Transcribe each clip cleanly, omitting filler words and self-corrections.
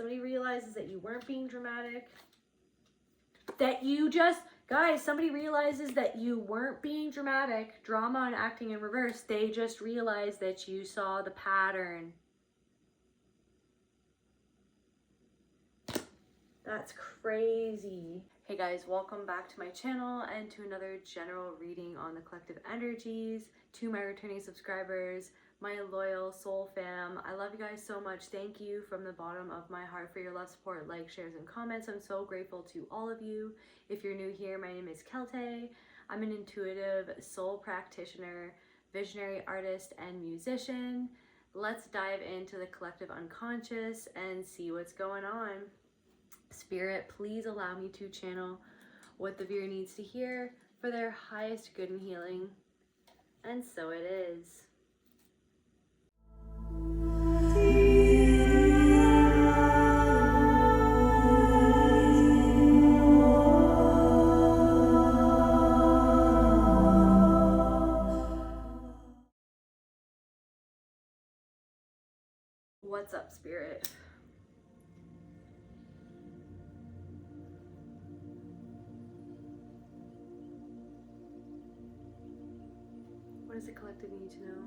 Somebody realizes that you weren't being dramatic. That you just, guys, somebody realizes that you weren't being dramatic. Drama and acting in reverse. They just realized that you saw the pattern. That's crazy. Hey guys, welcome back to my channel and to another general reading on the collective energies. To my returning subscribers, my loyal soul fam, I love you guys so much. Thank you from the bottom of my heart for your love, support, likes, shares, and comments. I'm so grateful to all of you. If you're new here, my name is Celtae. I'm an intuitive soul practitioner, visionary artist, and musician. Let's dive into the collective unconscious and see what's going on. Spirit, please allow me to channel what the viewer needs to hear for their highest good and healing. And so it is. What's up, Spirit? What does the collective need to know?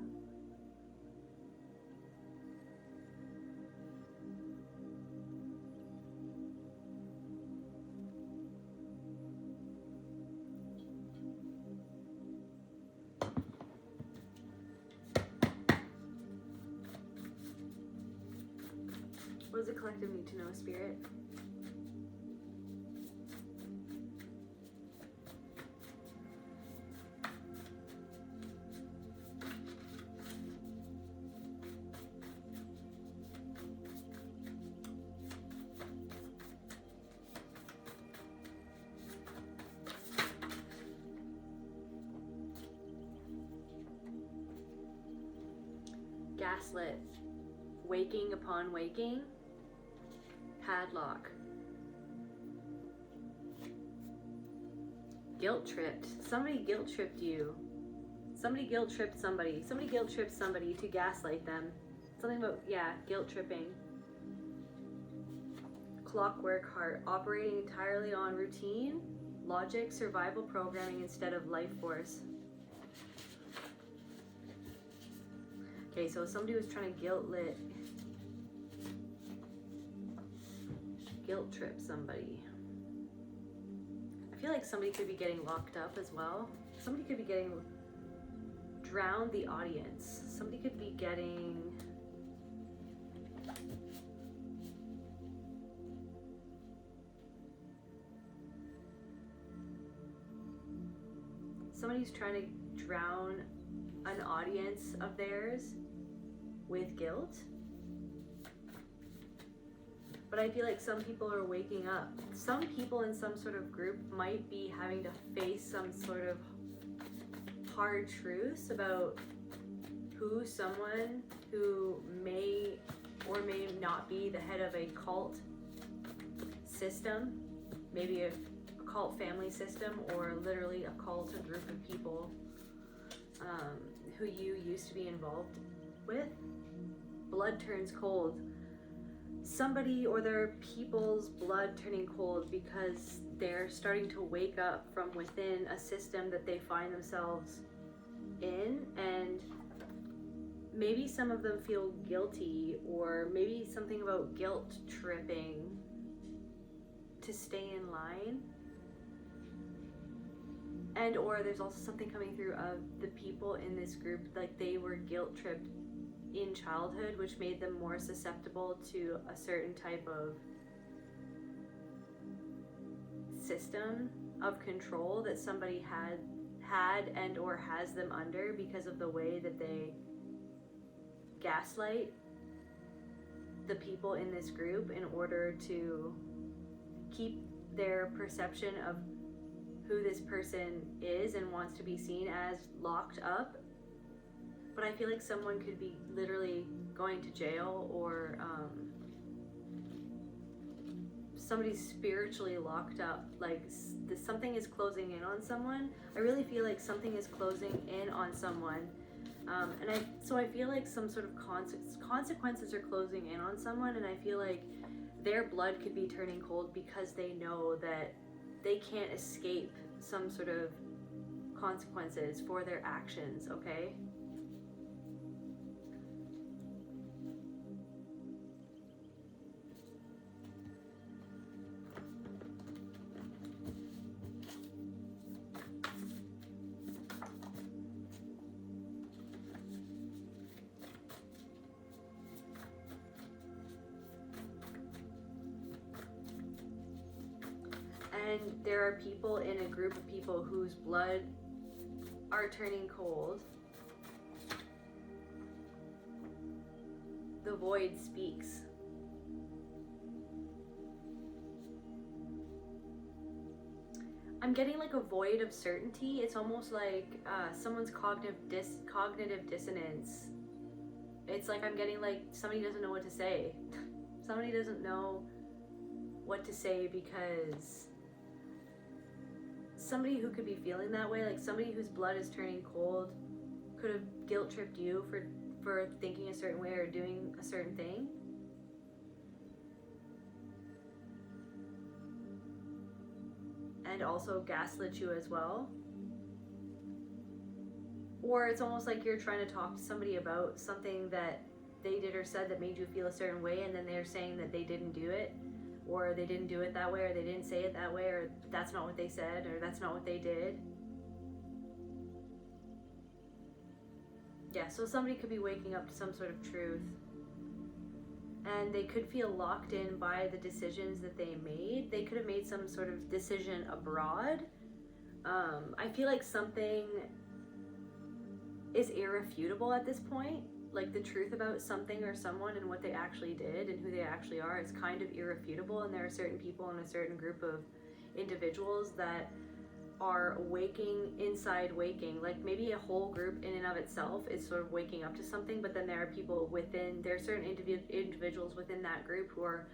What does the collective need to know, Spirit? Gaslit, waking upon waking, padlock, guilt tripped. Somebody guilt tripped you. Somebody guilt tripped somebody. Somebody guilt tripped somebody to gaslight them. Something about, yeah, guilt tripping. Clockwork heart, operating entirely on routine, logic, survival programming instead of life force. Okay, so somebody was trying to guilt trip somebody. I feel like somebody could be getting locked up as well. Somebody could be getting drowned the audience. Somebody could be getting somebody's trying to drown an audience of theirs with guilt. But I feel like some people are waking up. Some people in some sort of group might be having to face some sort of hard truths about who someone who may or may not be the head of a cult system, maybe a cult family system, or literally a cult, a group of people who you used to be involved with. Blood turns cold. Somebody or their people's blood turning cold because they're starting to wake up from within a system that they find themselves in, and maybe some of them feel guilty, or maybe something about guilt tripping to stay in line. And or there's also something coming through of the people in this group, like they were guilt tripped in childhood, which made them more susceptible to a certain type of system of control that somebody had and or has them under because of the way that they gaslight the people in this group in order to keep their perception of who this person is and wants to be seen as locked up. But I feel like someone could be literally going to jail, or somebody's spiritually locked up. Like something is closing in on someone. I really feel like something is closing in on someone. So I feel like some sort of consequences are closing in on someone, and I feel like their blood could be turning cold because they know that they can't escape some sort of consequences for their actions, okay? And there are people in a group of people whose blood are turning cold. The void speaks. I'm getting like a void of certainty. It's almost like someone's cognitive dissonance. It's like I'm getting like somebody doesn't know what to say. Somebody doesn't know what to say because somebody who could be feeling that way, like somebody whose blood is turning cold, could have guilt tripped you for thinking a certain way or doing a certain thing. And also gaslit you as well. Or it's almost like you're trying to talk to somebody about something that they did or said that made you feel a certain way, and then they're saying that they didn't do it, or they didn't do it that way, or they didn't say it that way, or that's not what they said, or that's not what they did. Yeah, so somebody could be waking up to some sort of truth, and they could feel locked in by the decisions that they made. They could have made some sort of decision abroad. I feel like something is irrefutable at this point. Like the truth about something or someone and what they actually did and who they actually are is kind of irrefutable, and there are certain people in a certain group of individuals that are waking, like maybe a whole group in and of itself is sort of waking up to something, but then there are people within, there are certain individuals within that group who are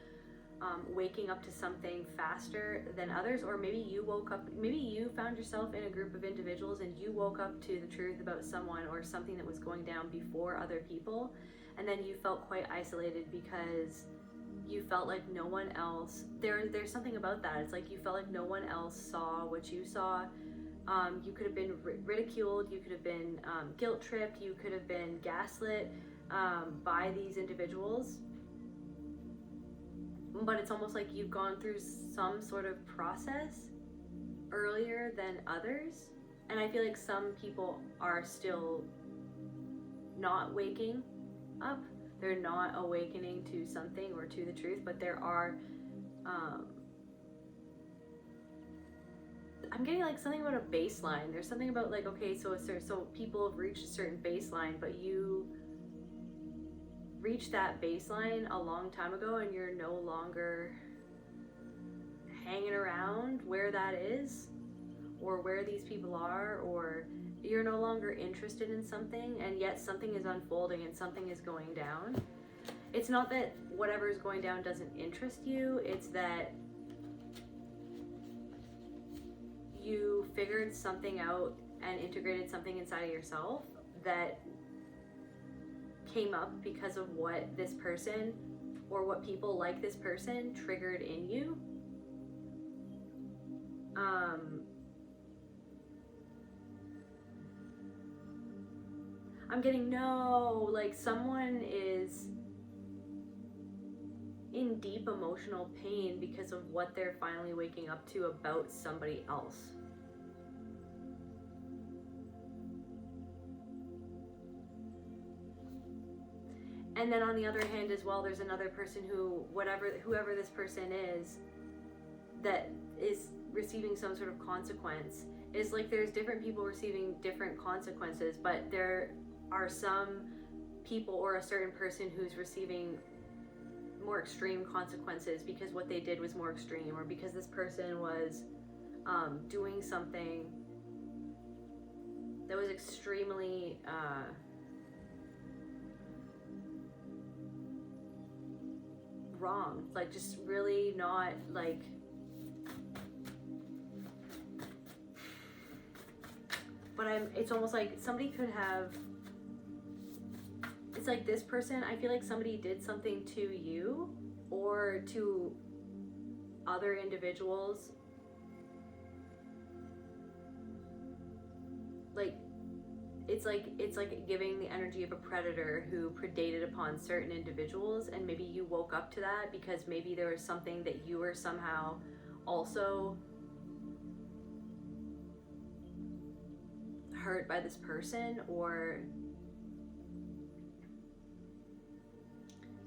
waking up to something faster than others. Or maybe you woke up, maybe you found yourself in a group of individuals and you woke up to the truth about someone or something that was going down before other people, and then you felt quite isolated because you felt like no one else, there's something about that. It's like you felt like no one else saw what you saw. You could have been ridiculed, you could have been guilt tripped, you could have been gaslit by these individuals. But it's almost like you've gone through some sort of process earlier than others. And I feel like some people are still not waking up. They're not awakening to something or to the truth, but there are, I'm getting like something about a baseline. There's something about like, okay, so people have reached a certain baseline, but you reached that baseline a long time ago and you're no longer hanging around where that is or where these people are, or you're no longer interested in something, and yet something is unfolding and something is going down. It's not that whatever is going down doesn't interest you, it's that you figured something out and integrated something inside of yourself that came up because of what this person or what people like this person triggered in you. I'm getting like someone is in deep emotional pain because of what they're finally waking up to about somebody else. And then on the other hand as well, there's another person who, whoever this person is, that is receiving some sort of consequence. Is like there's different people receiving different consequences, but there are some people or a certain person who's receiving more extreme consequences because what they did was more extreme, or because this person was doing something that was extremely wrong, like just really not like, but it's almost like somebody could have, it's like this person, I feel like somebody did something to you or to other individuals, like it's like giving the energy of a predator who predated upon certain individuals, and maybe you woke up to that because maybe there was something that you were somehow also hurt by this person, or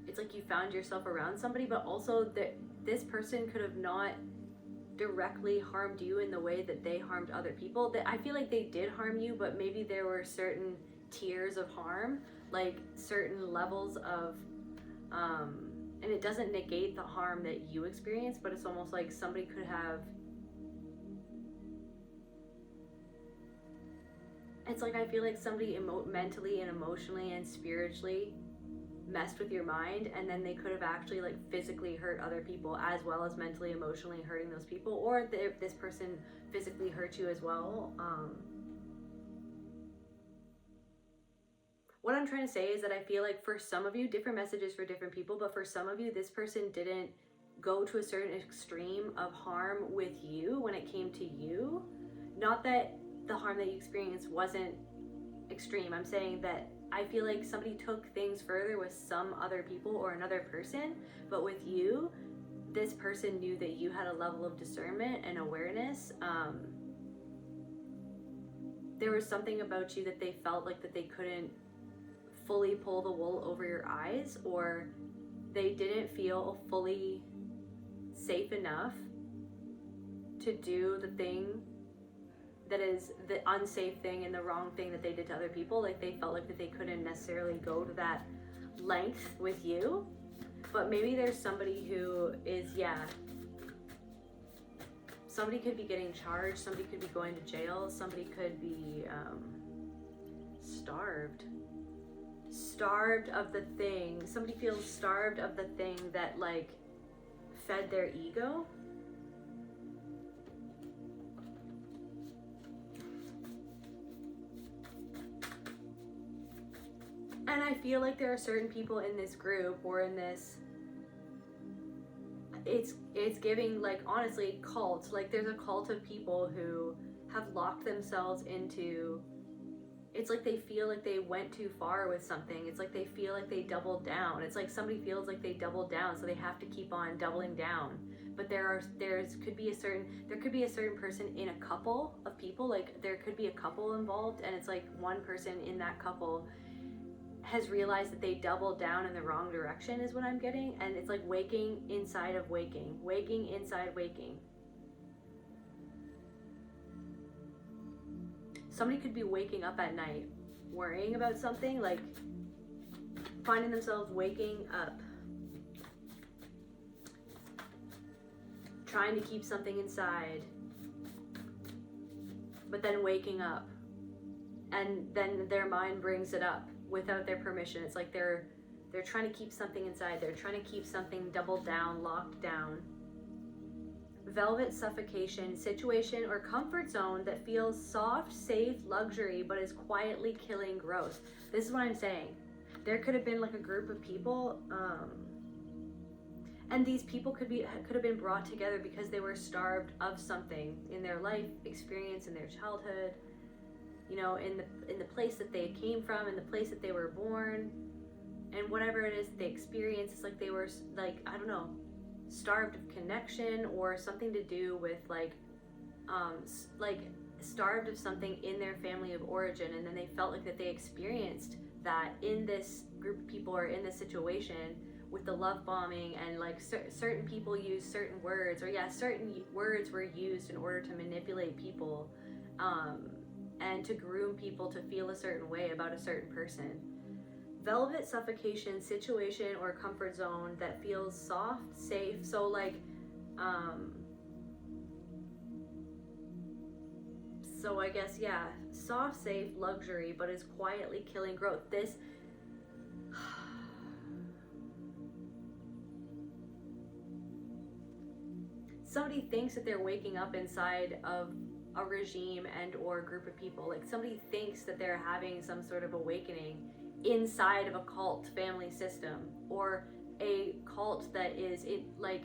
it's like you found yourself around somebody, but also that this person could have not directly harmed you in the way that they harmed other people. That I feel like they did harm you, but maybe there were certain tiers of harm, like certain levels of and it doesn't negate the harm that you experienced, but it's almost like somebody could have, it's like I feel like somebody mentally and emotionally and spiritually messed with your mind, and then they could have actually like physically hurt other people as well as mentally, emotionally hurting those people, or this person physically hurt you as well. What I'm trying to say is that I feel like for some of you, different messages for different people, but for some of you, this person didn't go to a certain extreme of harm with you when it came to you. Not that the harm that you experienced wasn't extreme. I'm saying that I feel like somebody took things further with some other people or another person, but with you, this person knew that you had a level of discernment and awareness. There was something about you that they felt like that they couldn't fully pull the wool over your eyes, or they didn't feel fully safe enough to do the thing that is the unsafe thing and the wrong thing that they did to other people. Like they felt like that they couldn't necessarily go to that length with you. But maybe there's somebody who is, somebody could be getting charged, somebody could be going to jail, somebody could be starved of the thing. Somebody feels starved of the thing that like fed their ego. And I feel like there are certain people in this group or in this, it's giving like honestly cult. Like there's a cult of people who have locked themselves into, it's like they feel like they went too far with something. It's like they feel like they doubled down. It's like somebody feels like they doubled down, so they have to keep on doubling down. But there could be a certain person in a couple of people. Like there could be a couple involved, and it's like one person in that couple has realized that they doubled down in the wrong direction is what I'm getting. And it's like waking inside of waking inside waking. Somebody could be waking up at night worrying about something, like finding themselves waking up trying to keep something inside, but then waking up, and then their mind brings it up without their permission. It's like they're trying to keep something inside. They're trying to keep something doubled down, locked down. Velvet suffocation, situation or comfort zone that feels soft, safe, luxury, but is quietly killing growth. This is what I'm saying. There could have been like a group of people, and these people could have been brought together because they were starved of something in their life experience, in their childhood, you know, in the place that they came from, in the place that they were born, and whatever it is that they experienced. It's like they were like, I don't know, starved of connection or something to do with like starved of something in their family of origin, and then they felt like that they experienced that in this group of people or in this situation with the love bombing, and like certain people use certain words, or certain words were used in order to manipulate people and to groom people to feel a certain way about a certain person. Velvet suffocation, situation or comfort zone that feels soft, safe. So like, so I guess, soft, safe, luxury, but is quietly killing growth. This, somebody thinks that they're waking up inside of a regime and or a group of people. Like somebody thinks that they're having some sort of awakening inside of a cult family system, or a cult that is like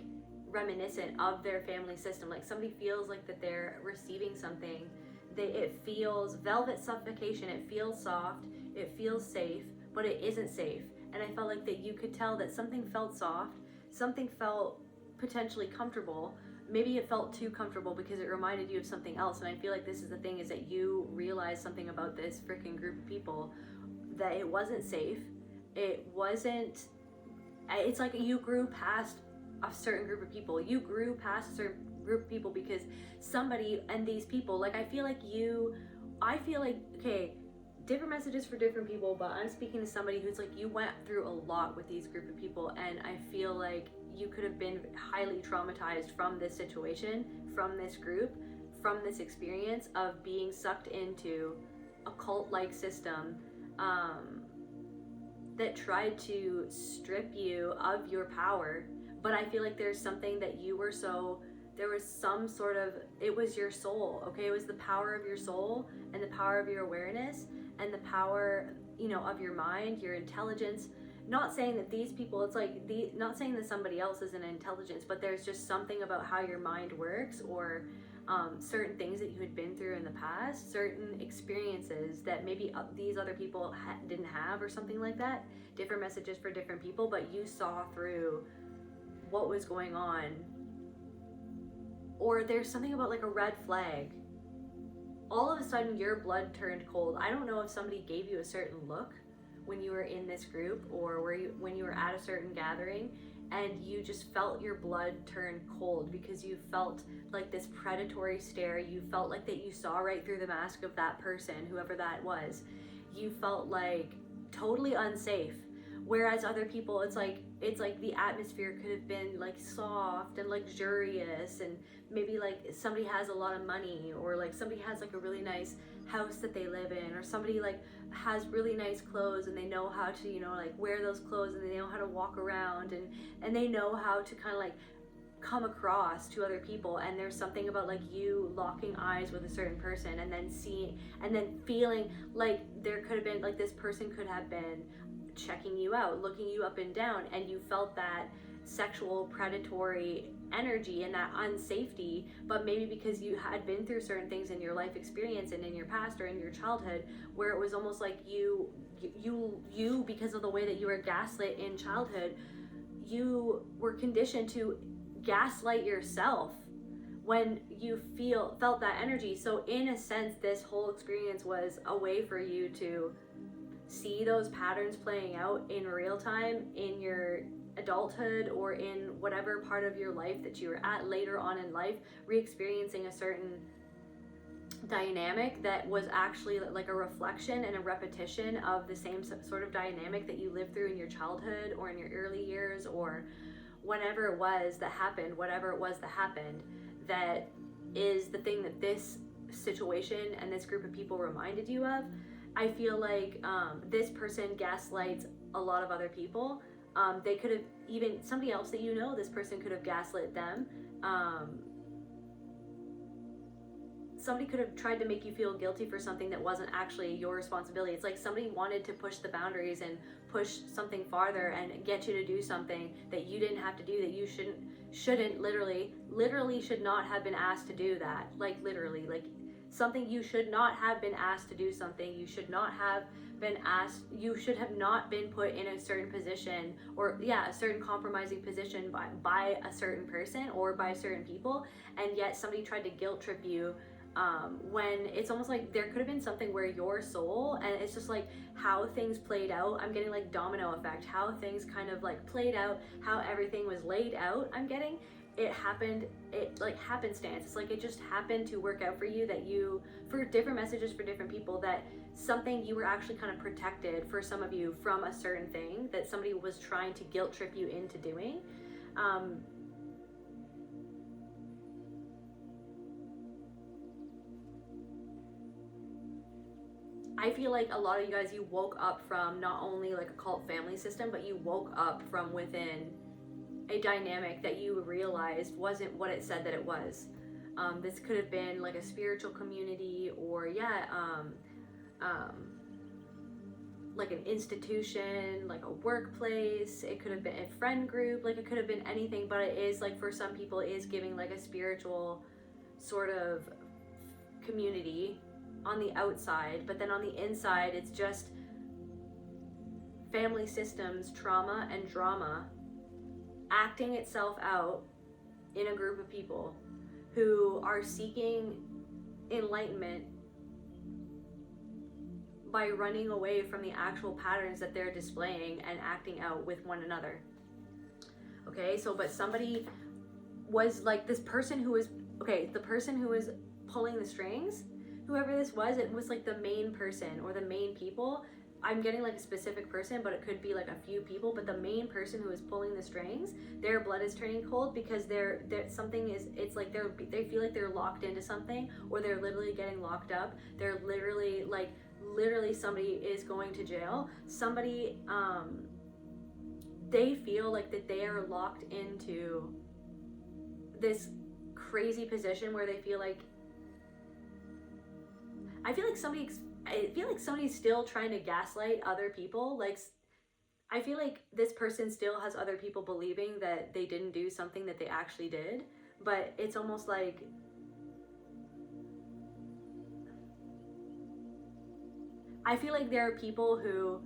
reminiscent of their family system. Like somebody feels like that they're receiving something. It feels velvet suffocation. It feels soft. It feels safe, but it isn't safe. And I felt like that you could tell that something felt soft, something felt potentially comfortable. Maybe it felt too comfortable because it reminded you of something else. And I feel like this is the thing, is that you realize something about this freaking group of people, that it wasn't safe. It wasn't, it's like you grew past a certain group of people. You grew past a certain group of people because somebody, and these people, like I feel like, okay, different messages for different people, but I'm speaking to somebody who's like, you went through a lot with these group of people, and I feel like you could have been highly traumatized from this situation, from this group, from this experience of being sucked into a cult-like system that tried to strip you of your power. But I feel like there's something that you were there was some sort of, it was your soul, okay? It was the power of your soul and the power of your awareness and the power, of your mind, your intelligence. Not saying that these people, it's like, not saying that somebody else is an intelligence, but there's just something about how your mind works, or certain things that you had been through in the past, certain experiences that maybe these other people didn't have, or something like that. Different messages for different people, but you saw through what was going on. Or there's something about like a red flag. All of a sudden your blood turned cold. I don't know if somebody gave you a certain look when you were in this group, or when you were at a certain gathering, and you just felt your blood turn cold because you felt like this predatory stare. You felt like that you saw right through the mask of that person, whoever that was. You felt like totally unsafe. Whereas other people, it's like the atmosphere could have been like soft and luxurious, and maybe like somebody has a lot of money, or like somebody has like a really nice house that they live in, or somebody like has really nice clothes and they know how to, like wear those clothes, and they know how to walk around, and they know how to kind of like come across to other people. And there's something about like you locking eyes with a certain person, and then feeling like there could have been, like this person could have been checking you out, looking you up and down, and you felt that sexual predatory energy and that unsafety. But maybe because you had been through certain things in your life experience and in your past or in your childhood, where it was almost like you because of the way that you were gaslit in childhood, you were conditioned to gaslight yourself when you felt that energy. So in a sense, this whole experience was a way for you to see those patterns playing out in real time in your adulthood, or in whatever part of your life that you were at later on in life, re-experiencing a certain dynamic that was actually like a reflection and a repetition of the same sort of dynamic that you lived through in your childhood or in your early years, or whenever it was that happened, that is the thing that this situation and this group of people reminded you of. I feel like this person gaslights a lot of other people. They could have, even somebody else that this person could have gaslit them. Somebody could have tried to make you feel guilty for something that wasn't actually your responsibility. It's like somebody wanted to push the boundaries and push something farther and get you to do something that you didn't have to do, that you shouldn't literally should not have been asked to do that. Like literally, like something you should not have been asked to do, something you should not have been asked, you should have not been put in a certain position, or a certain compromising position by a certain person or by certain people, and yet somebody tried to guilt trip you, when it's almost like there could have been something where your soul, and it's just like how things played out. I'm getting like domino effect, how things kind of like played out, how everything was laid out. I'm getting it happened, it like happenstance. It's like it just happened to work out for you, that you, for different messages for different people, that something you were actually kind of protected, for some of you, from a certain thing that somebody was trying to guilt trip you into doing. I feel like a lot of you guys, you woke up from not only like a cult family system, but you woke up from within a dynamic that you realized wasn't what it said that it was. This could have been like a spiritual community, or like an institution, like a workplace, it could have been a friend group, like it could have been anything, but it is like, for some people, it is giving like a spiritual sort of community on the outside, but then on the inside it's just family systems, trauma and drama acting itself out in a group of people who are seeking enlightenment by running away from the actual patterns that they're displaying and acting out with one another. Okay, so but somebody was like, this person who was, okay, the person who was pulling the strings, whoever this was, it was like the main person or the main people. I'm getting like a specific person, but it could be like a few people, but the main person who is pulling the strings, their blood is turning cold because they're something is, it's like they feel like they're locked into something, or they're literally getting locked up. They're literally like, literally somebody is going to jail. Somebody, they feel like that they are locked into this crazy position where they feel like, I feel like somebody's still trying to gaslight other people. Like, I feel like this person still has other people believing that they didn't do something that they actually did, but it's almost like, I feel like there are people who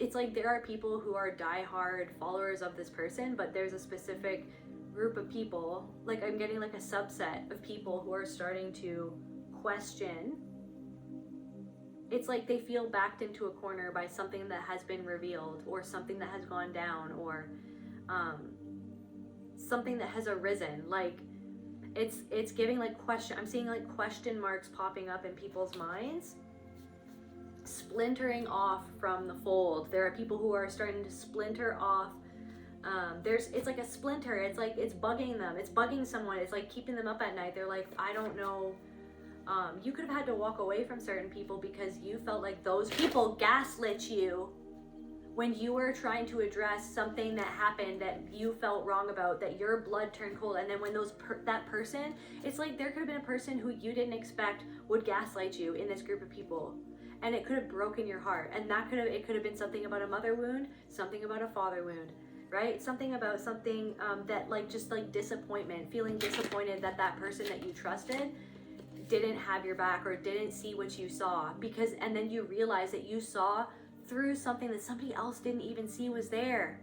it's like there are people who are diehard followers of this person, but there's a specific group of people, like I'm getting like a subset of people who are starting to question. It's like they feel backed into a corner by something that has been revealed, or something that has gone down, or something that has arisen. Like it's giving like question, I'm seeing like question marks popping up in people's minds, splintering off from the fold. There are people who are starting to splinter off. It's like a splinter, it's like it's bugging them, it's bugging someone, it's like keeping them up at night. They're like, I don't know. You could have had to walk away from certain people because you felt like those people gaslit you when you were trying to address something that happened that you felt wrong about, that your blood turned cold. And then when that person, it's like there could have been a person who you didn't expect would gaslight you in this group of people, and it could have broken your heart. And it could have been something about a mother wound, something about a father wound, right? Something about something that like just like disappointment, feeling disappointed that that person that you trusted didn't have your back or didn't see what you saw, and then you realize that you saw through something that somebody else didn't even see was there.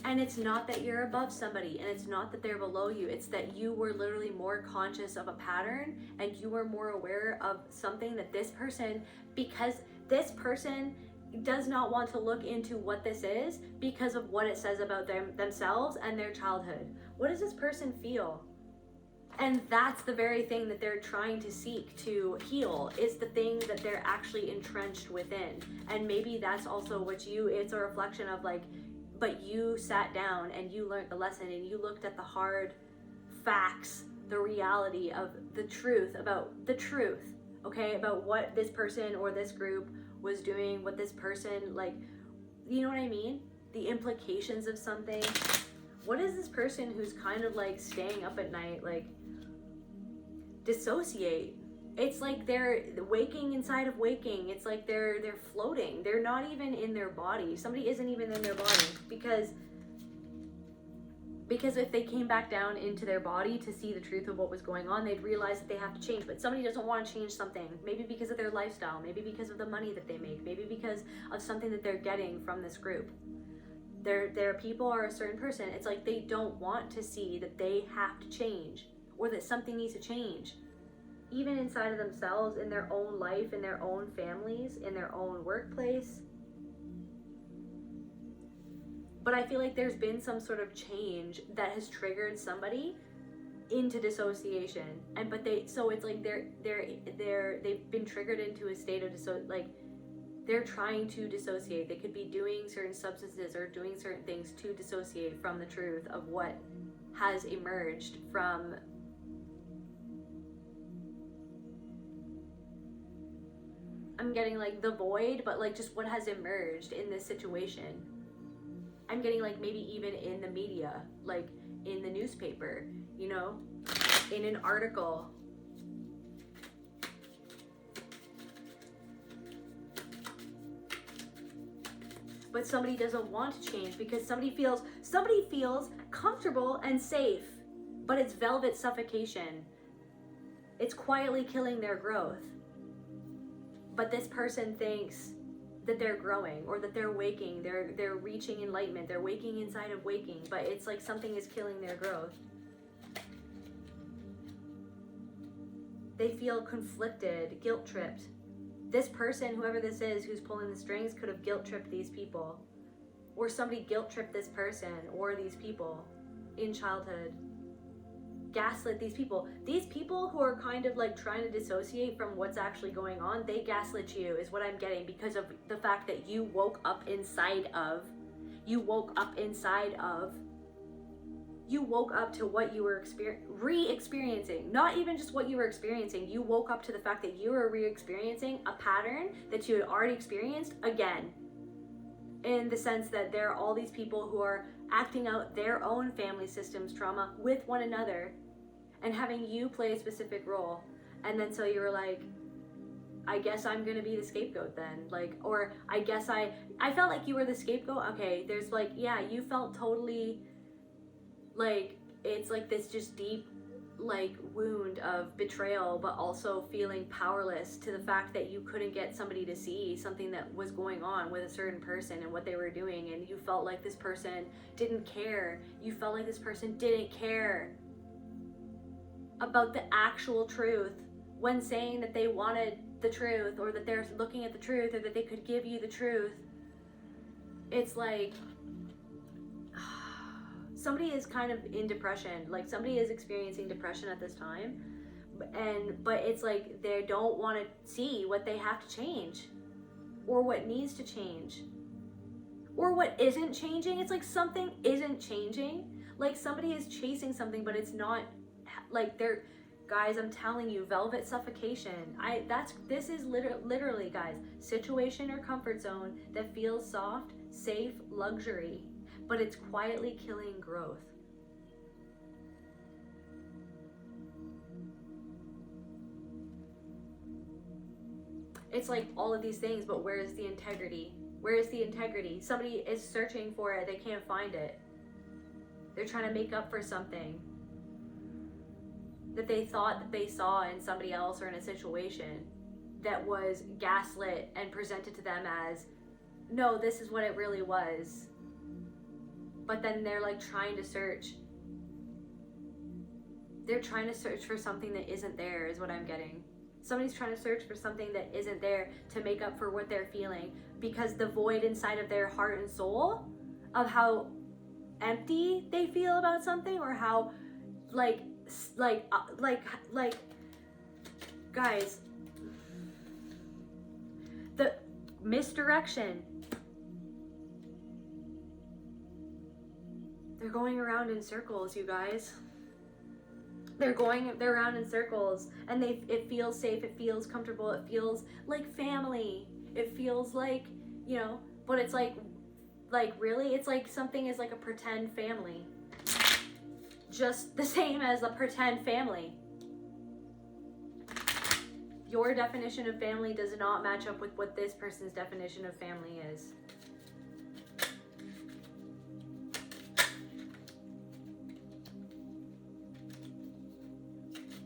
And it's not that you're above somebody, and it's not that they're below you, it's that you were literally more conscious of a pattern, and you were more aware of something that this person, because this person does not want to look into what this is because of what it says about themselves and their childhood. What does this person feel? And that's the very thing that they're trying to seek to heal, is the thing that they're actually entrenched within. And maybe that's also it's a reflection of like, but you sat down and you learned the lesson and you looked at the hard facts, the reality of the truth, okay, about what this person or this group was doing, what this person, like, you know what I mean? The implications of something. What is this person who's kind of like staying up at night, like, dissociate? It's like they're waking inside of waking. It's like they're floating. They're not even in their body. Somebody isn't even in their body, because if they came back down into their body to see the truth of what was going on, they'd realize that they have to change. But somebody doesn't want to change something, maybe because of their lifestyle, maybe because of the money that they make, maybe because of something that they're getting from this group. Their people are a certain person. It's like they don't want to see that they have to change, or that something needs to change, even inside of themselves, in their own life, in their own families, in their own workplace. But I feel like there's been some sort of change that has triggered somebody into dissociation, so it's like they've been triggered into a state of they're trying to dissociate. They could be doing certain substances or doing certain things to dissociate from the truth of what has emerged from I'm getting like the void, but like just what has emerged in this situation. I'm getting like maybe even in the media, like in the newspaper, you know, in an article. but somebody doesn't want to change because somebody feels comfortable and safe, but it's velvet suffocation. It's quietly killing their growth. But this person thinks that they're growing or that they're waking, they're reaching enlightenment, they're waking inside of waking, but it's like something is killing their growth. They feel conflicted, guilt-tripped. This person, whoever this is who's pulling the strings, could have guilt-tripped these people. Or somebody guilt-tripped this person or these people in childhood. Gaslit these people. These people who are kind of like trying to dissociate from what's actually going on, they gaslit you, is what I'm getting, because of the fact that you woke up to what you were re-experiencing. Not even just what you were experiencing. You woke up to the fact that you were re-experiencing a pattern that you had already experienced again. In the sense that there are all these people who are acting out their own family systems trauma with one another and having you play a specific role. And then so you were like, I guess I'm gonna be the scapegoat then. Like, or I guess I felt like you were the scapegoat. Okay, there's like, yeah, you felt totally like, it's like this just deep like wound of betrayal, but also feeling powerless to the fact that you couldn't get somebody to see something that was going on with a certain person and what they were doing, and you felt like this person didn't care. You felt like this person didn't care about the actual truth when saying that they wanted the truth, or that they're looking at the truth, or that they could give you the truth. It's like somebody is kind of in depression, like somebody is experiencing depression at this time, but it's like they don't want to see what they have to change, or what needs to change, or what isn't changing. It's like something isn't changing, like somebody is chasing something, but it's not, like they're, guys, I'm telling you, velvet suffocation. This is literally, guys, situation or comfort zone that feels soft, safe, luxury, but it's quietly killing growth. It's like all of these things, but where is the integrity? Where is the integrity? Somebody is searching for it, they can't find it. They're trying to make up for something that they thought that they saw in somebody else or in a situation that was gaslit and presented to them as, no, this is what it really was. But then they're like trying to search. They're trying to search for something that isn't there, is what I'm getting. Somebody's trying to search for something that isn't there to make up for what they're feeling, because the void inside of their heart and soul of how empty they feel about something, or how like guys, the misdirection. They're going around in circles, you guys. They're around in circles, and it feels safe, it feels comfortable, it feels like family. It feels like, you know, but it's like really, it's like something is like a pretend family. Just the same as a pretend family. Your definition of family does not match up with what this person's definition of family is.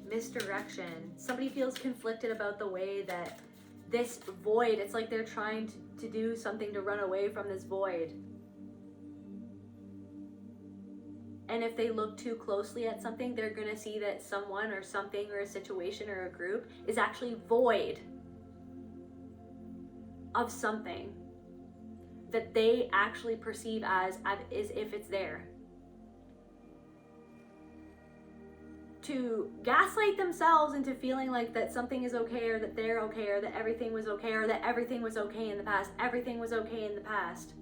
Misdirection. Somebody feels conflicted about the way that this void, it's like they're trying to do something to run away from this void. And if they look too closely at something, they're going to see that someone or something or a situation or a group is actually void of something that they actually perceive as if it's there. To gaslight themselves into feeling like that something is okay, or that they're okay, or that everything was okay, or that everything was okay in the past. Everything was okay in the past.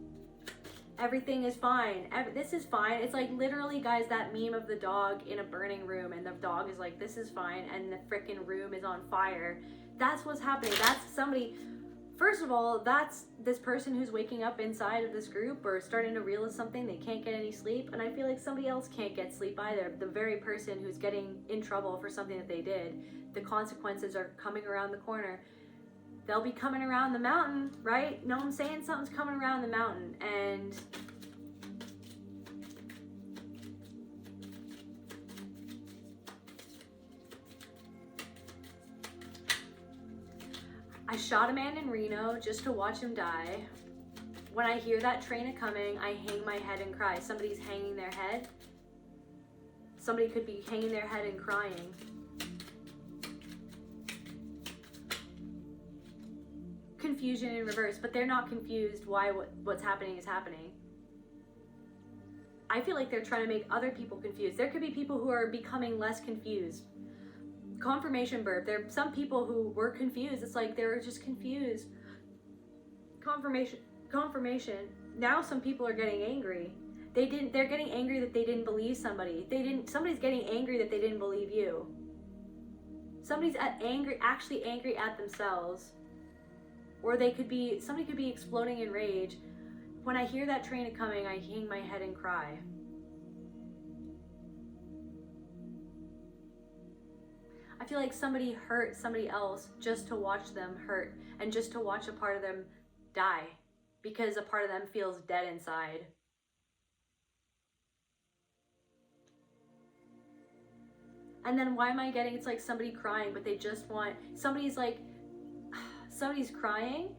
Everything is fine. This is fine. It's like literally, guys, that meme of the dog in a burning room, and the dog is like, this is fine, and the frickin' room is on fire. That's what's happening. That's somebody. First of all, that's this person who's waking up inside of this group or starting to realize something. They can't get any sleep, and I feel like somebody else can't get sleep either. The very person who's getting in trouble for something that they did. The consequences are coming around the corner. they'll be coming around the mountain, right? Know what I'm saying? Something's coming around the mountain, and I shot a man in Reno just to watch him die. When I hear that train a coming, I hang my head and cry. Somebody's hanging their head. Somebody could be hanging their head and crying. Confusion in reverse, but they're not confused why what's happening is happening. I feel like they're trying to make other people confused. There could be people who are becoming less confused. Confirmation burp. There are some people who were confused. It's like they were just confused. Confirmation. Now some people are getting angry. They're getting angry that they didn't believe somebody. Somebody's getting angry that they didn't believe you. Somebody's actually angry at themselves. Or somebody could be exploding in rage. When I hear that train coming, I hang my head and cry. I feel like somebody hurt somebody else just to watch them hurt and just to watch a part of them die because a part of them feels dead inside. And then why am I getting, it's like somebody crying, but they just want, somebody's crying,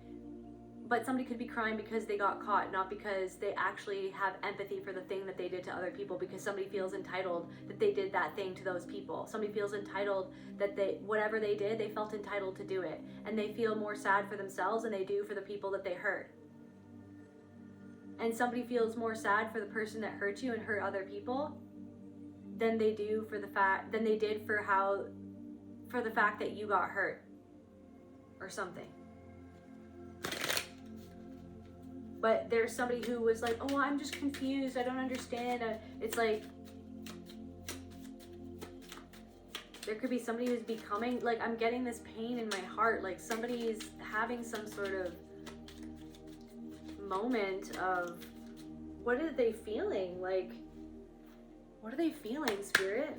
but somebody could be crying because they got caught, not because they actually have empathy for the thing that they did to other people, because somebody feels entitled that they did that thing to those people. Somebody feels entitled that whatever they did, they felt entitled to do it. And they feel more sad for themselves than they do for the people that they hurt. And somebody feels more sad for the person that hurt you and hurt other people than they did for the fact that you got hurt or something. But there's somebody who was like, oh, I'm just confused, I don't understand. It's like, there could be somebody who's becoming, like, I'm getting this pain in my heart, like somebody's having some sort of moment of, what are they feeling? Like, what are they feeling, Spirit?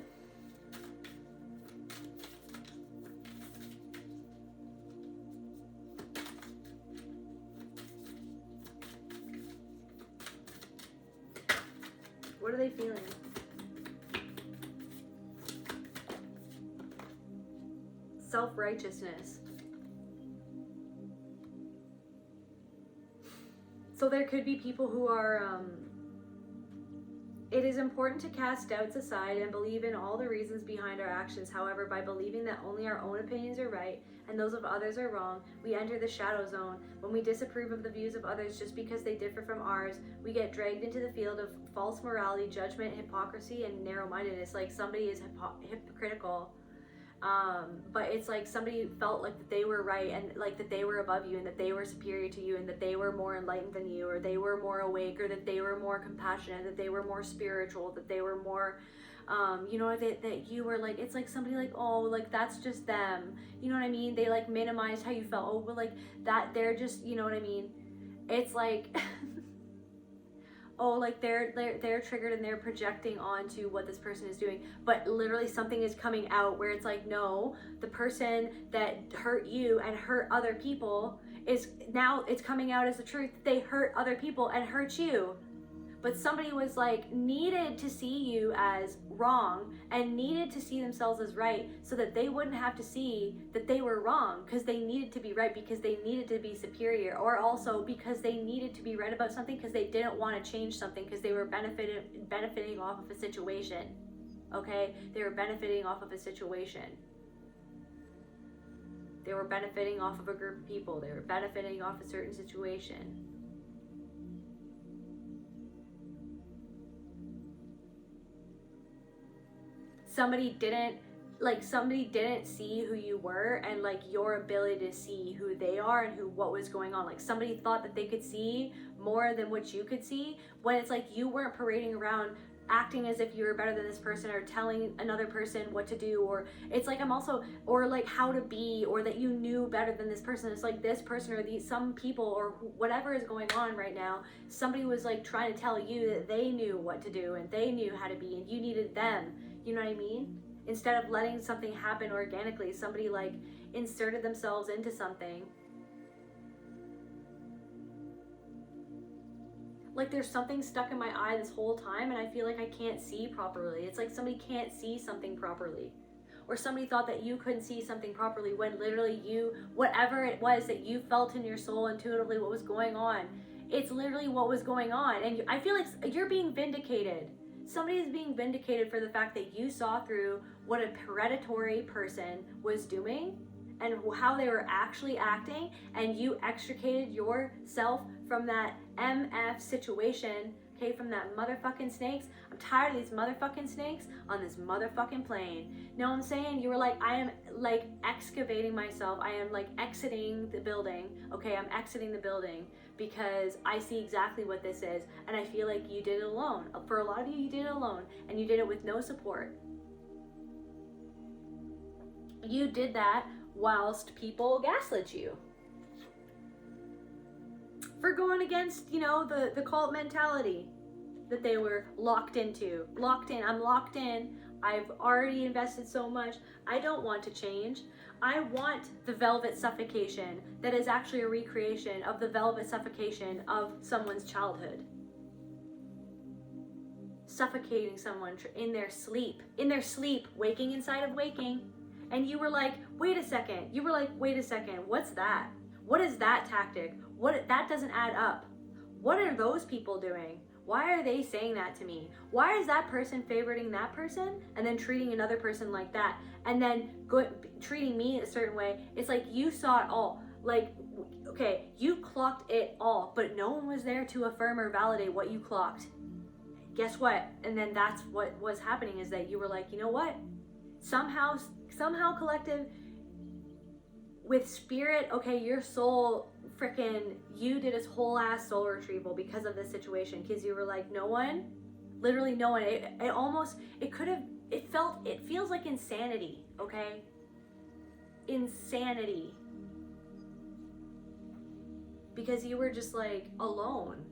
What are they feeling? Self-righteousness. So there could be people who are, it is important to cast doubts aside and believe in all the reasons behind our actions. However, by believing that only our own opinions are right and those of others are wrong, we enter the shadow zone. When we disapprove of the views of others just because they differ from ours, we get dragged into the field of false morality, judgment, hypocrisy, and narrow-mindedness. Like somebody is hypocritical. But it's like somebody felt like that they were right and like that they were above you and that they were superior to you and that they were more enlightened than you, or they were more awake, or that they were more compassionate, that they were more spiritual, that they were more, that you were like, it's like somebody like, oh, like that's just them. You know what I mean? They like minimized how you felt. Oh, well, like that, they're just, you know what I mean? It's like, oh, like they're triggered and they're projecting onto what this person is doing, but literally something is coming out where it's like, no, the person that hurt you and hurt other people is now, it's coming out as the truth. They hurt other people and hurt you, but somebody was like needed to see you as wrong and needed to see themselves as right so that they wouldn't have to see that they were wrong, because they needed to be right, because they needed to be superior, or also because they needed to be right about something because they didn't want to change something, because they were benefiting off of a situation. Okay, they were benefiting off of a situation. They were benefiting off of a group of people. They were benefiting off a certain situation. Somebody didn't see who you were and like your ability to see who they are and what was going on. Like somebody thought that they could see more than what you could see, when it's like you weren't parading around acting as if you were better than this person or telling another person what to do, or it's like or like how to be, or that you knew better than this person. It's like this person or some people or whatever is going on right now, somebody was like trying to tell you that they knew what to do and they knew how to be and you needed them. You know what I mean? Instead of letting something happen organically, somebody like inserted themselves into something like there's something stuck in my eye this whole time and I feel like I can't see properly. It's like somebody can't see something properly. Or somebody thought that you couldn't see something properly when literally you, whatever it was that you felt in your soul intuitively what was going on, it's literally what was going on. And I feel like you're being vindicated. Somebody is being vindicated for the fact that you saw through what a predatory person was doing and how they were actually acting, and you extricated yourself from that MF situation, okay, from that motherfucking snakes. I'm tired of these motherfucking snakes on this motherfucking plane. Know what I'm saying? You were like, I am like excavating myself. I am like exiting the building. Okay, I'm exiting the building because I see exactly what this is. And I feel like you did it alone. For a lot of you, you did it alone, and you did it with no support. You did that whilst people gaslit you for going against, you know, the cult mentality that they were locked into. Locked in. I'm locked in. I've already invested so much. I don't want to change. I want the velvet suffocation that is actually a recreation of the velvet suffocation of someone's childhood. Suffocating someone in their sleep, waking inside of waking. And you were like, wait a second. You were like, wait a second. What's that? What is that tactic? That doesn't add up. What are those people doing? Why are they saying that to me? Why is that person favoriting that person and then treating another person like that? And then treating me a certain way? It's like you saw it all. Like, okay, you clocked it all, but no one was there to affirm or validate what you clocked. Guess what? And then that's what was happening, is that you were like, you know what? Somehow collective, with spirit, okay, your soul, freaking, you did this whole ass soul retrieval because of this situation, because you were like, no one, literally no one. It feels like insanity, okay? Insanity. Because you were just like alone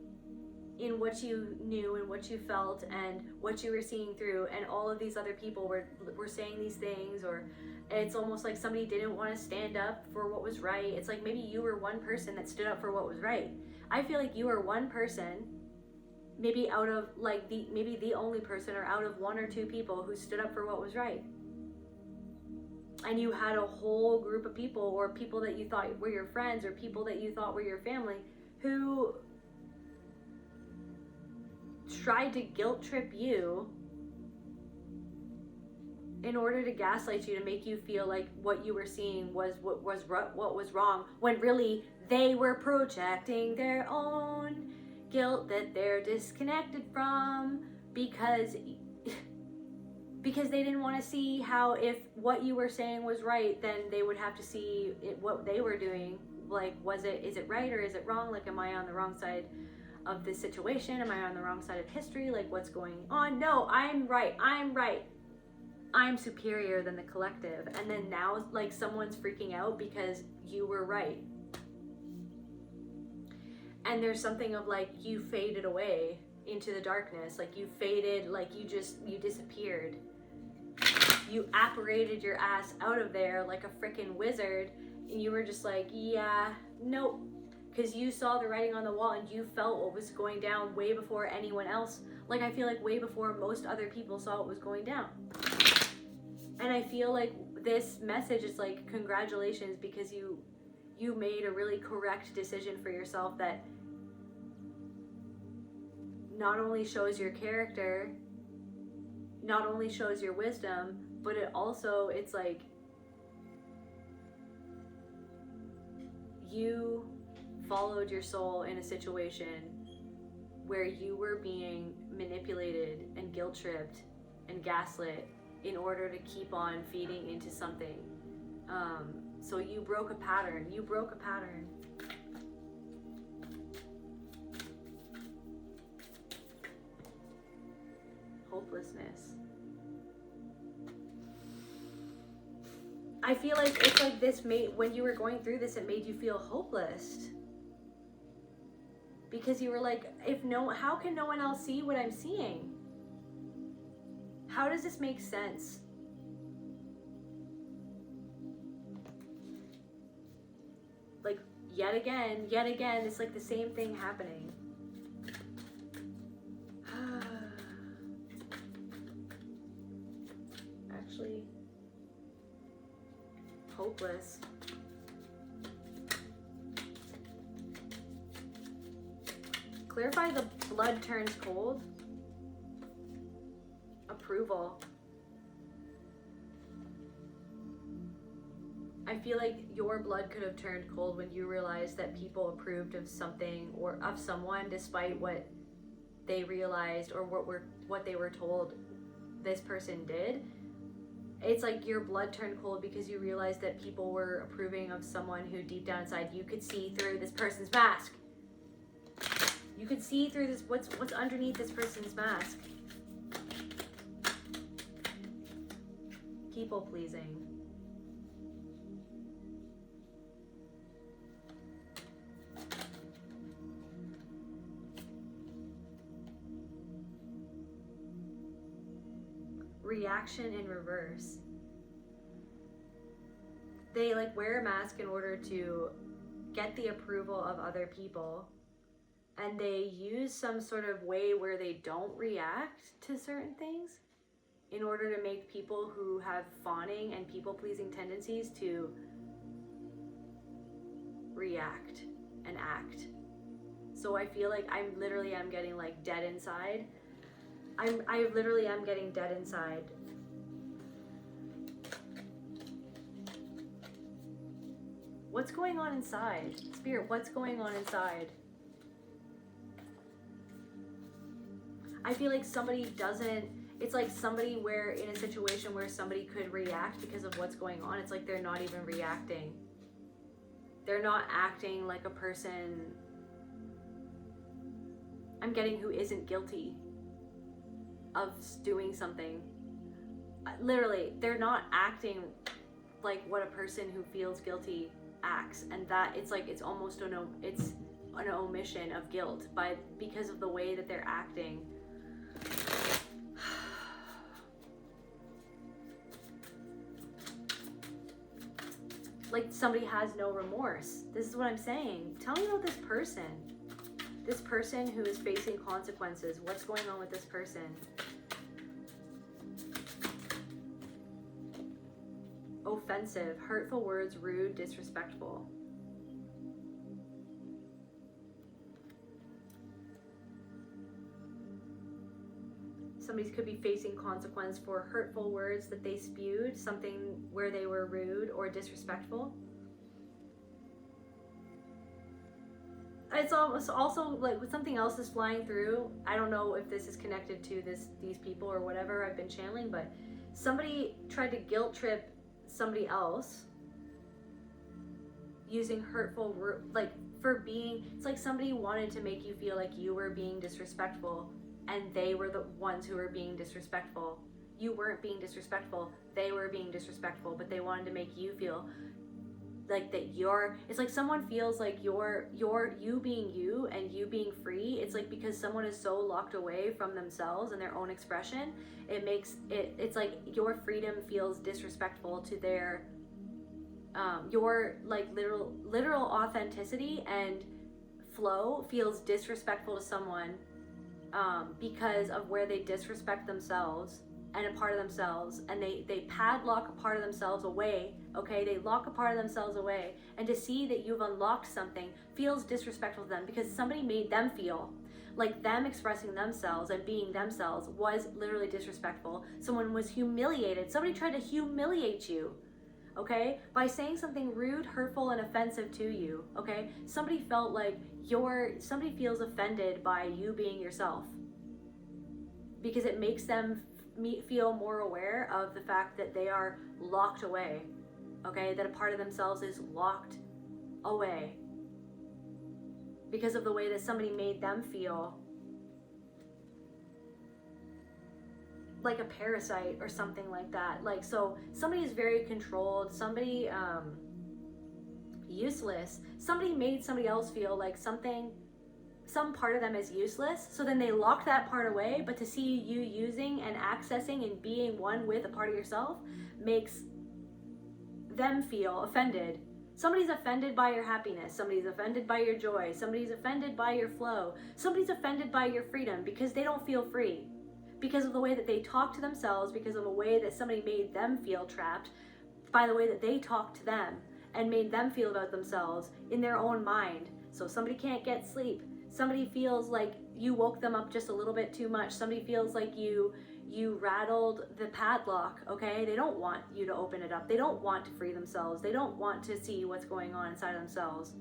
in what you knew and what you felt and what you were seeing through, and all of these other people were saying these things, or it's almost like somebody didn't want to stand up for what was right. It's like maybe you were one person that stood up for what was right. I feel like you were one person, maybe out of like maybe the only person, or out of one or two people who stood up for what was right. And you had a whole group of people, or people that you thought were your friends, or people that you thought were your family, who tried to guilt trip you in order to gaslight you, to make you feel like what you were seeing was what was wrong, when really they were projecting their own guilt that they're disconnected from, because they didn't want to see how, if what you were saying was right, then they would have to see what they were doing. Like, is it right or is it wrong? Like, am I on the wrong side of this situation? Am I on the wrong side of history? Like, what's going on? No, I'm right. I'm superior than the collective. And then now, like, someone's freaking out because you were right. And there's something of like, you faded away into the darkness. Like, you faded, like you disappeared. You apparated your ass out of there like a freaking wizard. And you were just like, yeah, nope. Because you saw the writing on the wall and you felt what was going down way before anyone else. Like, I feel like way before most other people saw what was going down. And I feel like this message is like, congratulations, because you made a really correct decision for yourself that not only shows your character, not only shows your wisdom, but it's like you followed your soul in a situation where you were being manipulated and guilt tripped and gaslit in order to keep on feeding into something. So you broke a pattern. Hopelessness. I feel like it's like this when you were going through this, it made you feel hopeless. Because you were like, how can no one else see what I'm seeing? How does this make sense? Like, yet again, it's like the same thing happening. hopeless. Clarify the blood turns cold. Approval. I feel like your blood could have turned cold when you realized that people approved of something or of someone despite what they realized or what they were told this person did. It's like your blood turned cold because you realized that people were approving of someone who deep down inside you could see through this person's mask. You could see through this, what's underneath this person's mask. People pleasing. Reaction in reverse. They like wear a mask in order to get the approval of other people, and they use some sort of way where they don't react to certain things in order to make people who have fawning and people-pleasing tendencies to react and act. So I feel like I'm getting like dead inside. I literally am getting dead inside. What's going on inside? Spirit, what's going on inside? I feel like somebody doesn't, it's like somebody where in a situation where somebody could react because of what's going on, it's like they're not even reacting. They're not acting like a person, I'm getting, who isn't guilty of doing something. Literally, they're not acting like what a person who feels guilty acts, and that it's like it's almost an omission of guilt because of the way that they're acting. Like somebody has no remorse. This is what I'm saying. Tell me about this person. This person who is facing consequences. What's going on with this person? Offensive, hurtful words, rude, disrespectful. Somebody could be facing consequence for hurtful words that they spewed, something where they were rude or disrespectful. It's also like something else is flying through. I don't know if this is connected to these people or whatever I've been channeling, but somebody tried to guilt trip somebody else using hurtful like for being, it's like somebody wanted to make you feel like you were being disrespectful and they were the ones who were being disrespectful. You weren't being disrespectful, they were being disrespectful, but they wanted to make you feel like that it's like someone feels like you being you and you being free. It's like because someone is so locked away from themselves and their own expression, it's like your freedom feels disrespectful to their your like literal authenticity and flow feels disrespectful to someone because of where they disrespect themselves and a part of themselves, and they padlock a part of themselves away, okay? They lock a part of themselves away, and to see that you've unlocked something feels disrespectful to them because somebody made them feel like them expressing themselves and being themselves was literally disrespectful. Someone was humiliated. Somebody tried to humiliate you, okay? By saying something rude, hurtful, and offensive to you, okay? Somebody felt like somebody feels offended by you being yourself because it makes them feel more aware of the fact that they are locked away, okay? That a part of themselves is locked away because of the way that somebody made them feel like a parasite or something like that. Like, so somebody is very controlled, somebody useless, somebody made somebody else feel like some part of them is useless, so then they lock that part away, but to see you using and accessing and being one with a part of yourself makes them feel offended. Somebody's offended by your happiness, somebody's offended by your joy, somebody's offended by your flow, somebody's offended by your freedom because they don't feel free, because of the way that they talk to themselves, because of a way that somebody made them feel trapped. by the way that they talked to them and made them feel about themselves in their own mind. So somebody can't get sleep. Somebody feels like you woke them up just a little bit too much. Somebody feels like you rattled the padlock, okay? They don't want you to open it up. They don't want to free themselves. They don't want to see what's going on inside themselves.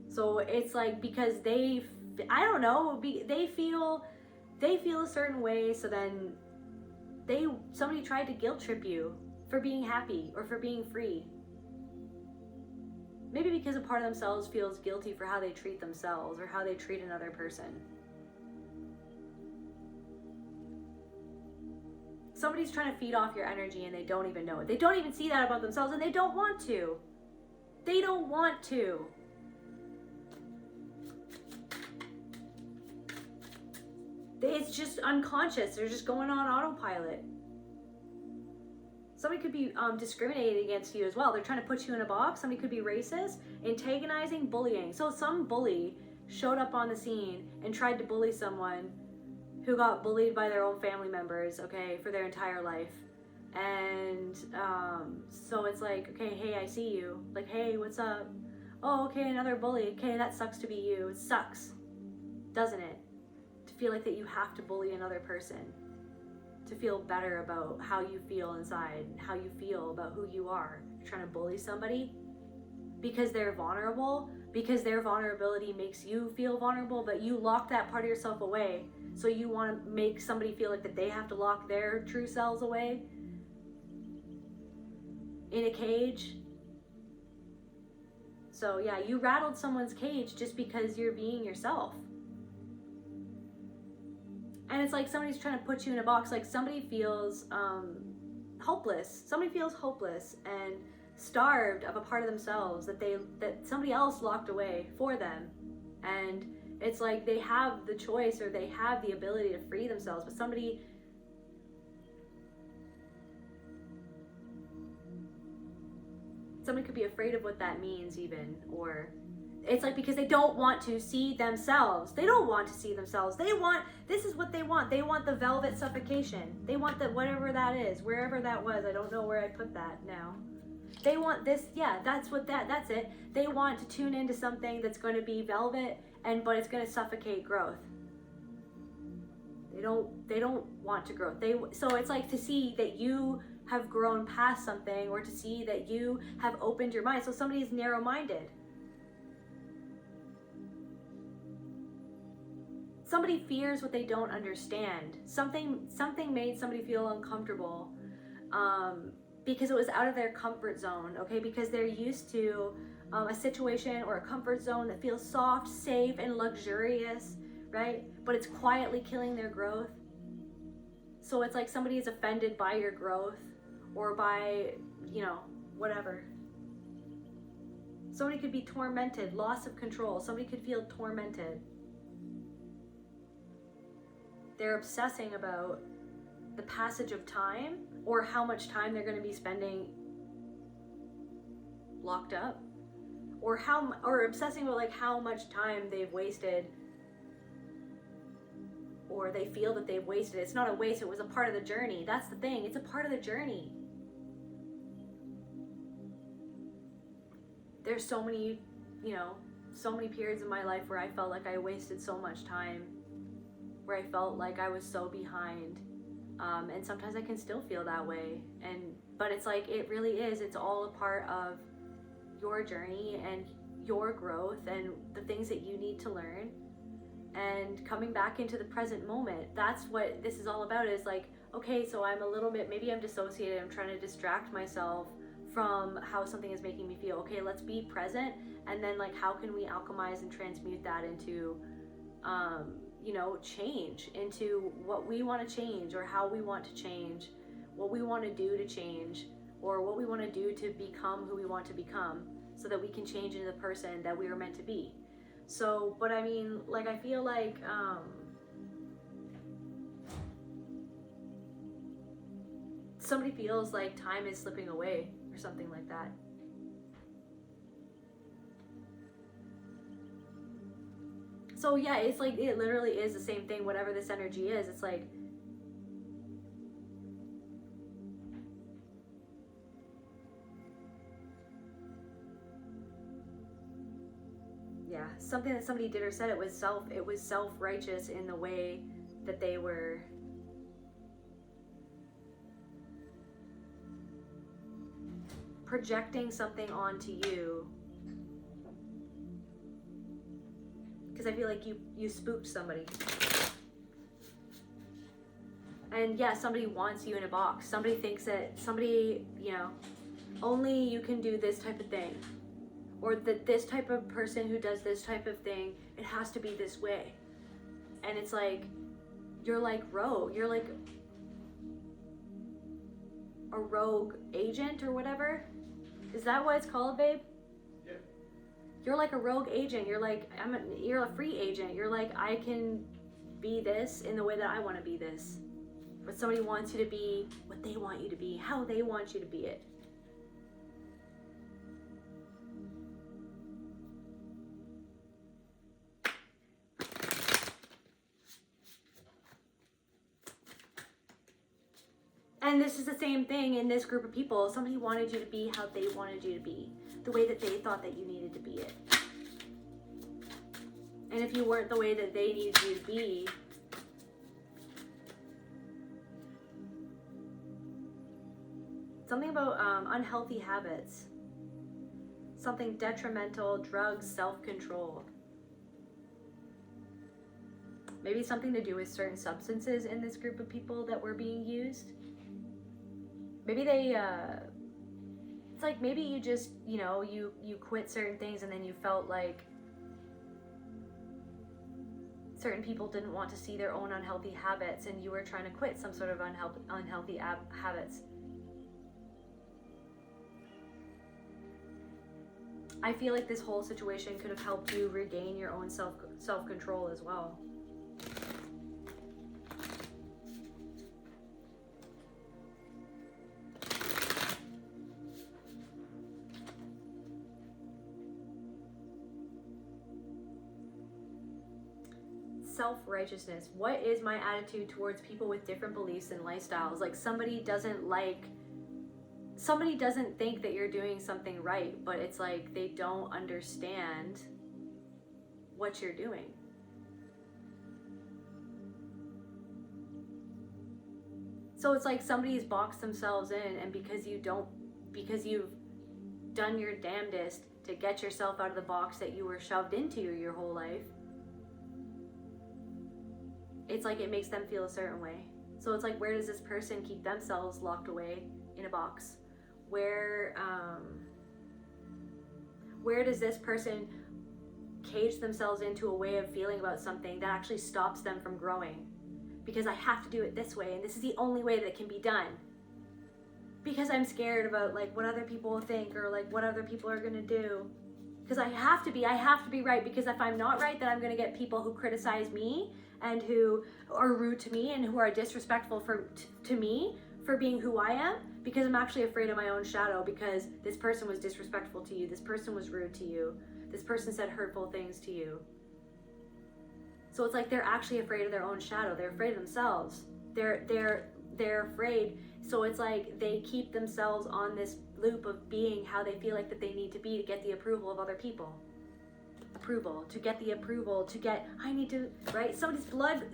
So it's like, because I don't know, they feel a certain way, so then somebody tried to guilt trip you for being happy or for being free. Maybe because a part of themselves feels guilty for how they treat themselves or how they treat another person. Somebody's trying to feed off your energy and they don't even know it. They don't even see that about themselves, and they don't want to. They don't want to. It's just unconscious. They're just going on autopilot. Somebody could be discriminating against you as well. They're trying to put you in a box. Somebody could be racist, antagonizing, bullying. So some bully showed up on the scene and tried to bully someone who got bullied by their own family members, okay, for their entire life. And so it's like, okay, hey, I see you. Like, hey, what's up? Oh, okay, another bully. Okay, that sucks to be you. It sucks, doesn't it? To feel like that you have to bully another person to feel better about how you feel inside, how you feel about who you are. You're trying to bully somebody because they're vulnerable, because their vulnerability makes you feel vulnerable, but you lock that part of yourself away. So you want to make somebody feel like that they have to lock their true selves away in a cage. So yeah, you rattled someone's cage just because you're being yourself. And it's like somebody's trying to put you in a box. Like somebody feels hopeless. Somebody feels hopeless and starved of a part of themselves that somebody else locked away for them. And it's like they have the choice, or they have the ability to free themselves, but somebody could be afraid of what that means even, or it's like because they don't want to see themselves. They don't want to see themselves. This is what they want. They want the velvet suffocation. They want the whatever that is, wherever that was. I don't know where I put that now. They want this, yeah, that's it. They want to tune into something that's going to be velvet, but it's going to suffocate growth. They don't want to grow. So it's like to see that you have grown past something, or to see that you have opened your mind. So somebody's narrow-minded. Somebody fears what they don't understand. Something made somebody feel uncomfortable because it was out of their comfort zone, okay? Because they're used to a situation or a comfort zone that feels soft, safe, and luxurious, right? But it's quietly killing their growth. So it's like somebody is offended by your growth, or by, whatever. Somebody could be tormented, loss of control. Somebody could feel tormented. They're obsessing about the passage of time, or how much time they're going to be spending locked up, or obsessing about like how much time they've wasted, or they feel that they've wasted. It's not a waste. It was a part of the journey. That's the thing. It's a part of the journey. There's so many periods in my life where I felt like I wasted so much time, where I felt like I was so behind, and sometimes I can still feel that way. But it's like, it really is. It's all a part of your journey and your growth and the things that you need to learn, and coming back into the present moment. That's what this is all about. Is like, okay, so I'm a little bit, maybe I'm dissociated. I'm trying to distract myself from how something is making me feel. Okay, let's be present, and then like, how can we alchemize and transmute that into change, into what we want to change, or how we want to change, what we want to do to change, or what we want to do to become who we want to become, so that we can change into the person that we were meant to be. So, but I mean, like, I feel like somebody feels like time is slipping away, or something like that. So yeah, it's like, it literally is the same thing, whatever this energy is. It's like, something that somebody did or said, it was self-righteous in the way that they were projecting something onto you. Because I feel like you spooked somebody. And yeah, somebody wants you in a box. Somebody thinks that only you can do this type of thing. Or that this type of person who does this type of thing, it has to be this way. And it's like, you're like rogue. You're like a rogue agent or whatever. Is that what it's called, babe? Yeah. You're like a rogue agent. You're like, you're a free agent. You're like, I can be this in the way that I want to be this. But somebody wants you to be what they want you to be, how they want you to be it. And this is the same thing in this group of people. Somebody wanted you to be how they wanted you to be, the way that they thought that you needed to be it. And if you weren't the way that they needed you to be, something about unhealthy habits, something detrimental, drugs, self-control. Maybe something to do with certain substances in this group of people that were being used. Maybe they, it's like maybe you just, you quit certain things and then you felt like certain people didn't want to see their own unhealthy habits and you were trying to quit some sort of unhealthy habits. I feel like this whole situation could have helped you regain your own self-control as well. Self-righteousness. What is my attitude towards people with different beliefs and lifestyles? Like somebody doesn't think that you're doing something right, but it's like they don't understand what you're doing. So it's like somebody's boxed themselves in, and because you've done your damnedest to get yourself out of the box that you were shoved into your whole life, it's like it makes them feel a certain way. So it's like, where does this person keep themselves locked away in a box? Where does this person cage themselves into a way of feeling about something that actually stops them from growing? Because I have to do it this way, and this is the only way that it can be done. Because I'm scared about like what other people will think, or like what other people are gonna do. Because I have to be right, because if I'm not right, then I'm gonna get people who criticize me and who are rude to me and who are disrespectful to me for being who I am, because I'm actually afraid of my own shadow, because this person was disrespectful to you, this person was rude to you, this person said hurtful things to you. So it's like they're actually afraid of their own shadow. They're afraid of themselves. They're afraid. So it's like they keep themselves on this loop of being how they feel like that they need to be to get the approval of other people. I need to, right? Somebody's blood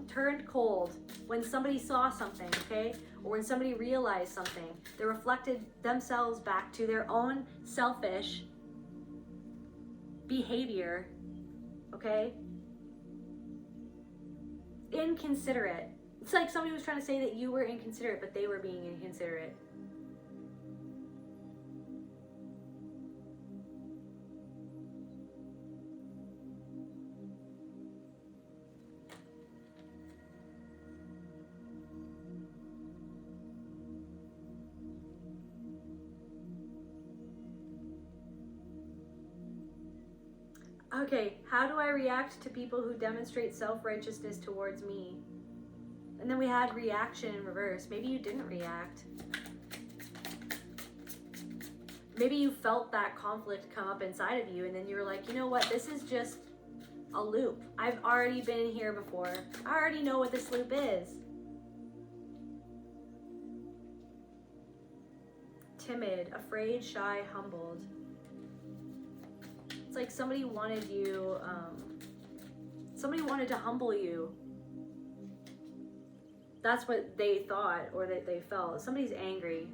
turned cold when somebody saw something, okay? Or when somebody realized something. They reflected themselves back to their own selfish behavior, okay? Inconsiderate. It's like somebody was trying to say that you were inconsiderate, but they were being inconsiderate. Okay, how do I react to people who demonstrate self-righteousness towards me? And then we had reaction in reverse. Maybe you didn't react. Maybe you felt that conflict come up inside of you, and then you were like, you know what, this is just a loop. I've already been here before. I already know what this loop is. Timid, afraid, shy, humbled. It's like somebody wanted you, somebody wanted to humble you. That's what they thought, or that they felt. Somebody's angry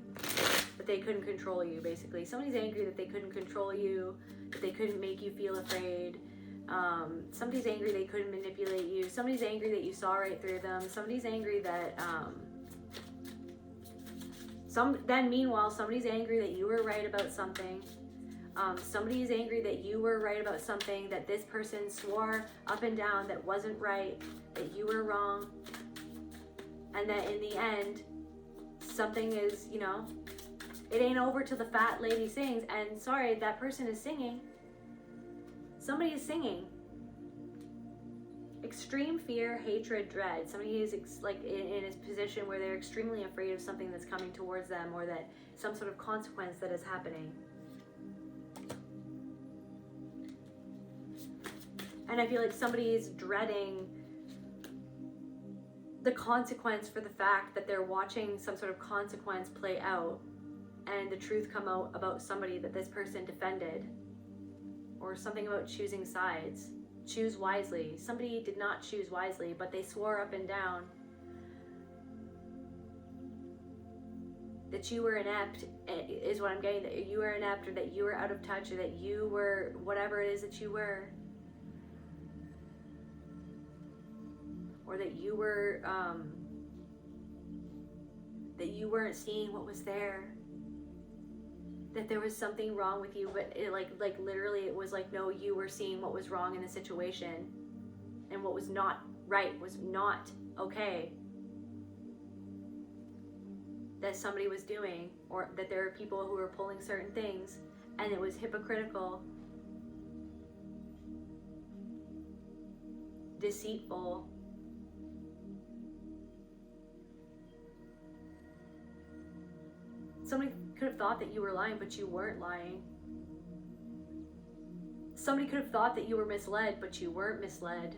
that they couldn't control you, basically. Somebody's angry that they couldn't control you, that they couldn't make you feel afraid. Somebody's angry they couldn't manipulate you. Somebody's angry that you saw right through them. Somebody's angry that, then meanwhile, somebody's angry that you were right about something. Somebody is angry that you were right about something, that this person swore up and down that wasn't right, that you were wrong. And that in the end, something is, you know, it ain't over till the fat lady sings. And sorry, that person is singing. Somebody is singing. Extreme fear, hatred, dread. Somebody is like in a position where they're extremely afraid of something that's coming towards them, or that some sort of consequence that is happening. And I feel like somebody is dreading the consequence for the fact that they're watching some sort of consequence play out and the truth come out about somebody that this person defended, or something about choosing sides. Choose wisely. Somebody did not choose wisely, but they swore up and down that you were inept, is what I'm getting, that you were inept, or that you were out of touch, or that you were whatever it is that you were. Or that you were, that you weren't seeing what was there. That there was something wrong with you, but it like literally it was like, no, you were seeing what was wrong in the situation. And what was not right, was not okay. That somebody was doing, or that there were people who were pulling certain things, and it was hypocritical, deceitful. Somebody could have thought that you were lying, but you weren't lying. Somebody could have thought that you were misled, but you weren't misled.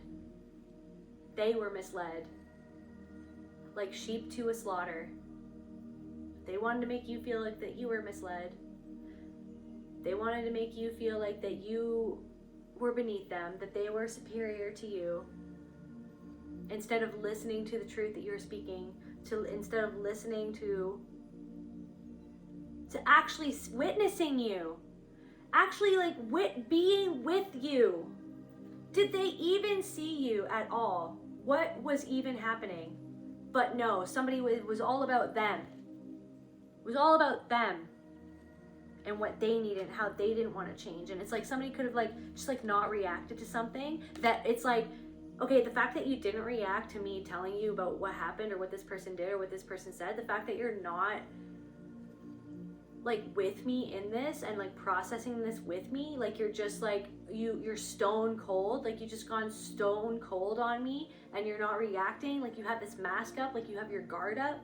They were misled. Like sheep to a slaughter. They wanted to make you feel like that you were misled. They wanted to make you feel like that you were beneath them, that they were superior to you. Instead of listening to the truth that you're speaking, instead of listening to actually witnessing you, actually like being with you. Did they even see you at all? What was even happening? But no, somebody was all about them. It was all about them and what they needed, how they didn't want to change. And it's like somebody could have like just like not reacted to something, that it's like, okay, the fact that you didn't react to me telling you about what happened or what this person did or what this person said, the fact that you're not like with me in this and like processing this with me, like you're just like you're stone cold, like you just gone stone cold on me and you're not reacting, like you have this mask up, like you have your guard up,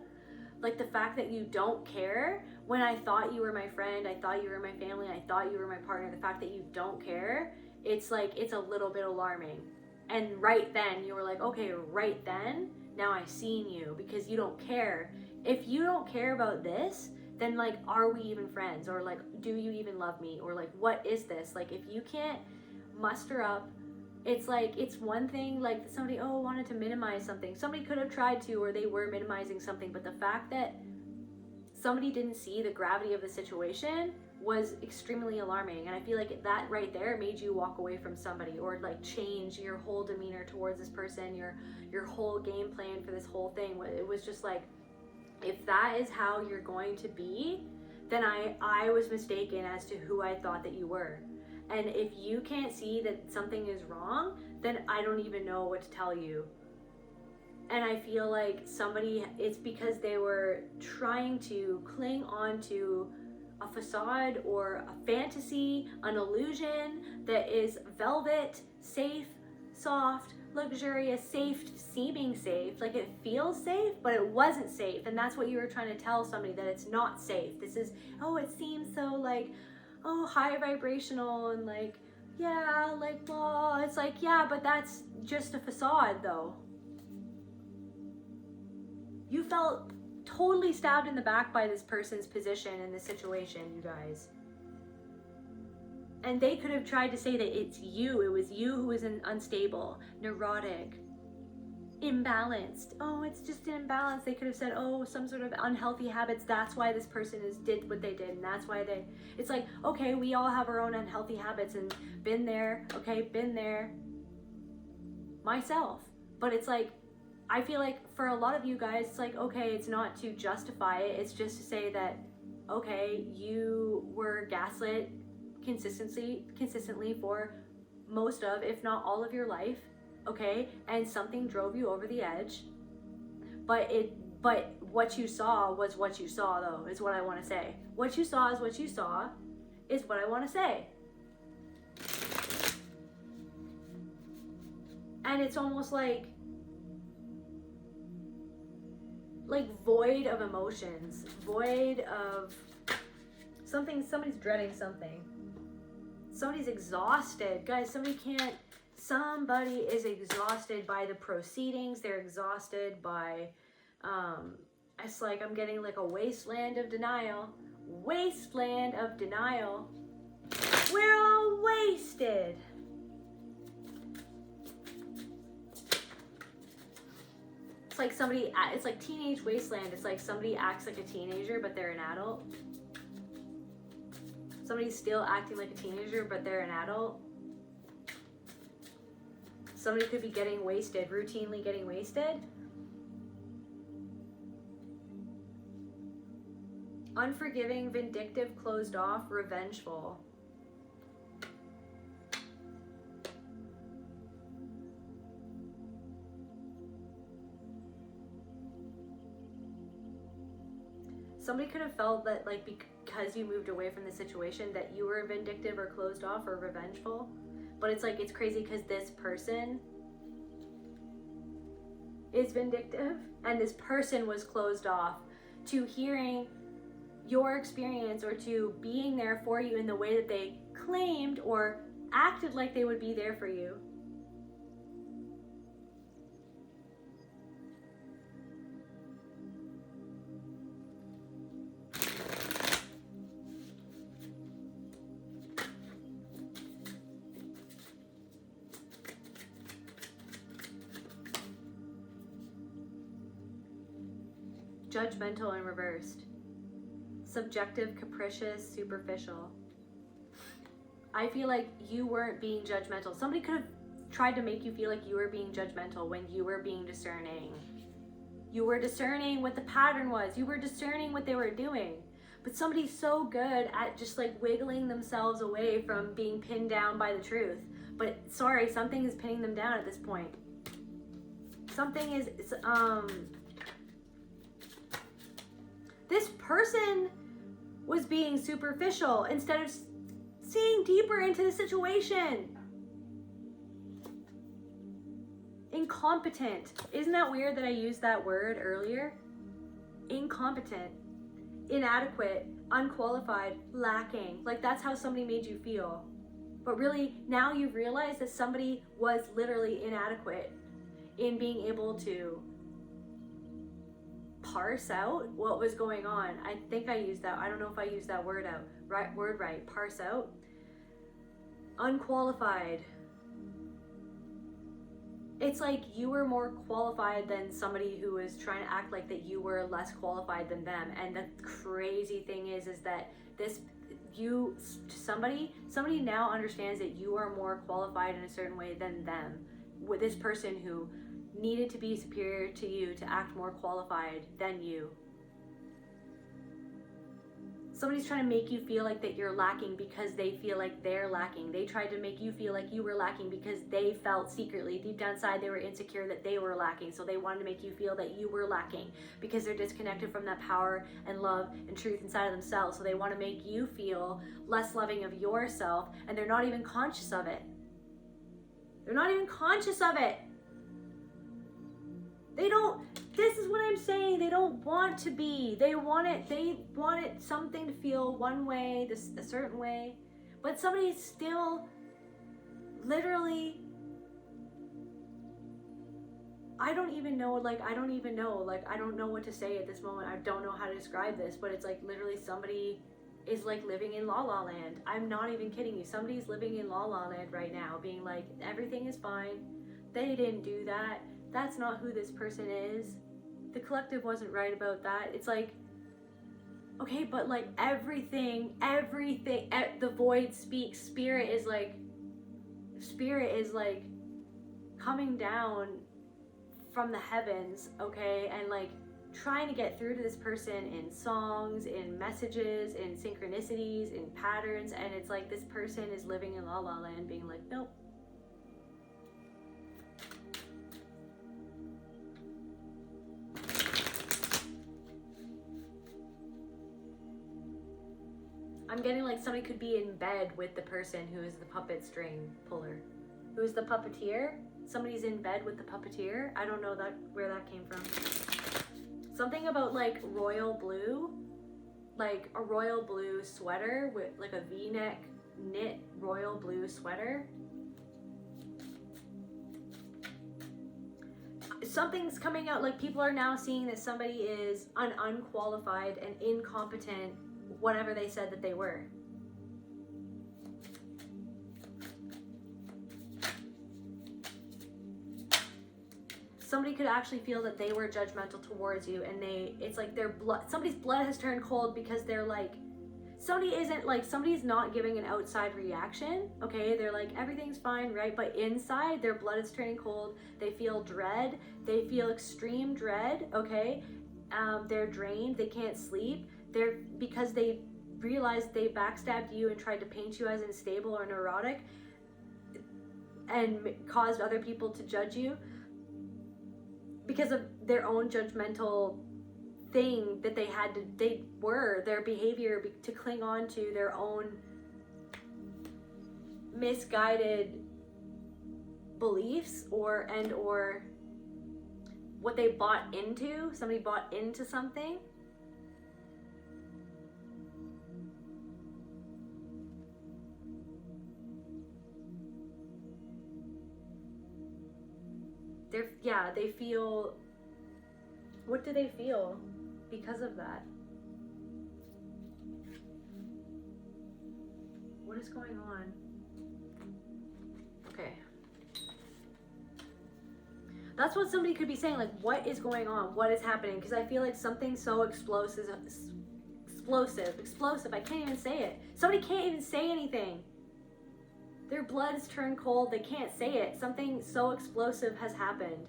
like the fact that you don't care when I thought you were my friend, I thought you were my family, I thought you were my partner, the fact that you don't care, it's like it's a little bit alarming. And right then you were like, okay, right then now I've seen you, because you don't care. If you don't care about this, then like, are we even friends? Or like, do you even love me? Or like, what is this? Like, if you can't muster up, it's like, it's one thing, like somebody, wanted to minimize something. Somebody could have tried to, or they were minimizing something, but the fact that somebody didn't see the gravity of the situation was extremely alarming. And I feel like that right there made you walk away from somebody, or like change your whole demeanor towards this person, your whole game plan for this whole thing. It was just like, if that is how you're going to be, then I was mistaken as to who I thought that you were. And if you can't see that something is wrong, then I don't even know what to tell you. And I feel like it's because they were trying to cling on to a facade or a fantasy, an illusion that is velvet, safe, soft, luxurious, safe, seeming safe, like it feels safe, but it wasn't safe. And that's what you were trying to tell somebody, that it's not safe. This is, it seems so like, high vibrational and like, yeah, like, well, it's like, yeah, but that's just a facade though. You felt totally stabbed in the back by this person's position in this situation, you guys. And they could have tried to say that it's you. It was you who was unstable, neurotic, imbalanced. Oh, it's just an imbalance. They could have said, oh, some sort of unhealthy habits. That's why this person did what they did. And that's why it's like, okay, we all have our own unhealthy habits and been there. Okay, been there myself. But it's like, I feel like for a lot of you guys, it's like, okay, it's not to justify it. It's just to say that, okay, you were gaslit consistently for most of, if not all of your life. Okay, and something drove you over the edge, but what you saw was what you saw, though, is what I want to say. What you saw is what you saw, is what I want to say. And it's almost like void of emotions, void of something. Somebody's dreading something. Somebody's exhausted, guys. Somebody is exhausted by the proceedings. They're exhausted by, it's like I'm getting like a wasteland of denial. Wasteland of denial. We're all wasted. It's like teenage wasteland. It's like somebody acts like a teenager, but they're an adult. Somebody's still acting like a teenager, but they're an adult. Somebody could be getting wasted, routinely getting wasted. Unforgiving, vindictive, closed off, revengeful. Somebody could have felt that, like, because you moved away from the situation, that you were vindictive or closed off or revengeful. But it's like, it's crazy because this person is vindictive and this person was closed off to hearing your experience or to being there for you in the way that they claimed or acted like they would be there for you. Judgmental and reversed. Subjective, capricious, superficial. I feel like you weren't being judgmental. Somebody could have tried to make you feel like you were being judgmental when you were being discerning. You were discerning what the pattern was. You were discerning what they were doing. But somebody's so good at just like wiggling themselves away from being pinned down by the truth. But sorry, something is pinning them down at this point. Something is, this person was being superficial instead of seeing deeper into the situation. Incompetent. Isn't that weird that I used that word earlier? Incompetent, inadequate, unqualified, lacking. Like, that's how somebody made you feel. But really, now you've realized that somebody was literally inadequate in being able to parse out what was going on. I think I used that. I don't know if I used that word right. Parse out. Unqualified. It's like you were more qualified than somebody who was trying to act like that you were less qualified than them. And the crazy thing is that somebody now understands that you are more qualified in a certain way than them. With this person who needed to be superior to you to act more qualified than you. Somebody's trying to make you feel like that you're lacking because they feel like they're lacking. They tried to make you feel like you were lacking because they felt secretly, deep down inside, they were insecure that they were lacking. So they wanted to make you feel that you were lacking because they're disconnected from that power and love and truth inside of themselves. So they want to make you feel less loving of yourself, and they're not even conscious of it. They're not even conscious of it. This is what I'm saying. They don't want to be. They want it something to feel one way, a certain way. But somebody's still literally, I don't know what to say at this moment. I don't know how to describe this, but it's like literally somebody is like living in La La Land. I'm not even kidding you. Somebody's living in La La Land right now, being like, everything is fine. They didn't do that. That's not who this person is. The collective wasn't right about that. It's like, okay, but like everything, the void speaks. Spirit is like coming down from the heavens, okay, and like trying to get through to this person in songs, in messages, in synchronicities, in patterns, and it's like this person is living in La La Land being like, nope. I'm getting like somebody could be in bed with the person who is the puppet string puller. Who's the puppeteer? Somebody's in bed with the puppeteer. I don't know where that came from. Something about like royal blue, like a royal blue sweater with like a V-neck knit royal blue sweater. Something's coming out, like people are now seeing that somebody is an unqualified and incompetent, whatever they said that they were. Somebody could actually feel that they were judgmental towards you, and it's like their blood, somebody's blood has turned cold because they're like, somebody's not giving an outside reaction, okay? They're like, everything's fine, right? But inside, their blood is turning cold. They feel dread. They feel extreme dread, okay? They're drained. They can't sleep. Because they realized they backstabbed you and tried to paint you as unstable or neurotic and caused other people to judge you because of their own judgmental thing that their behavior to cling on to their own misguided beliefs or what they bought into. Somebody bought into something. They feel, what do they feel because of that? What is going on? Okay. That's what somebody could be saying, like, what is going on? What is happening? Because I feel like something so explosive, I can't even say it. Somebody can't even say anything. Their blood has turned cold, they can't say it. Something so explosive has happened.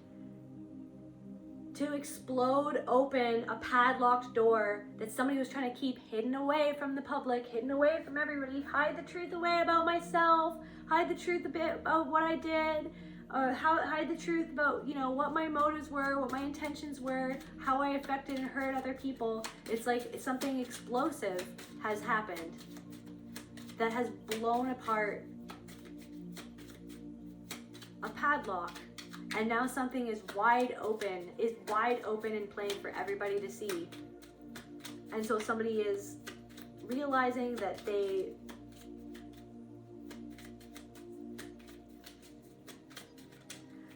To explode open a padlocked door that somebody was trying to keep hidden away from the public, hidden away from everybody, hide the truth away about myself, hide the truth a bit about what I did, hide the truth about, what my motives were, what my intentions were, how I affected and hurt other people. It's like something explosive has happened that has blown apart a padlock, and now something is wide open and plain for everybody to see. And so somebody is realizing that they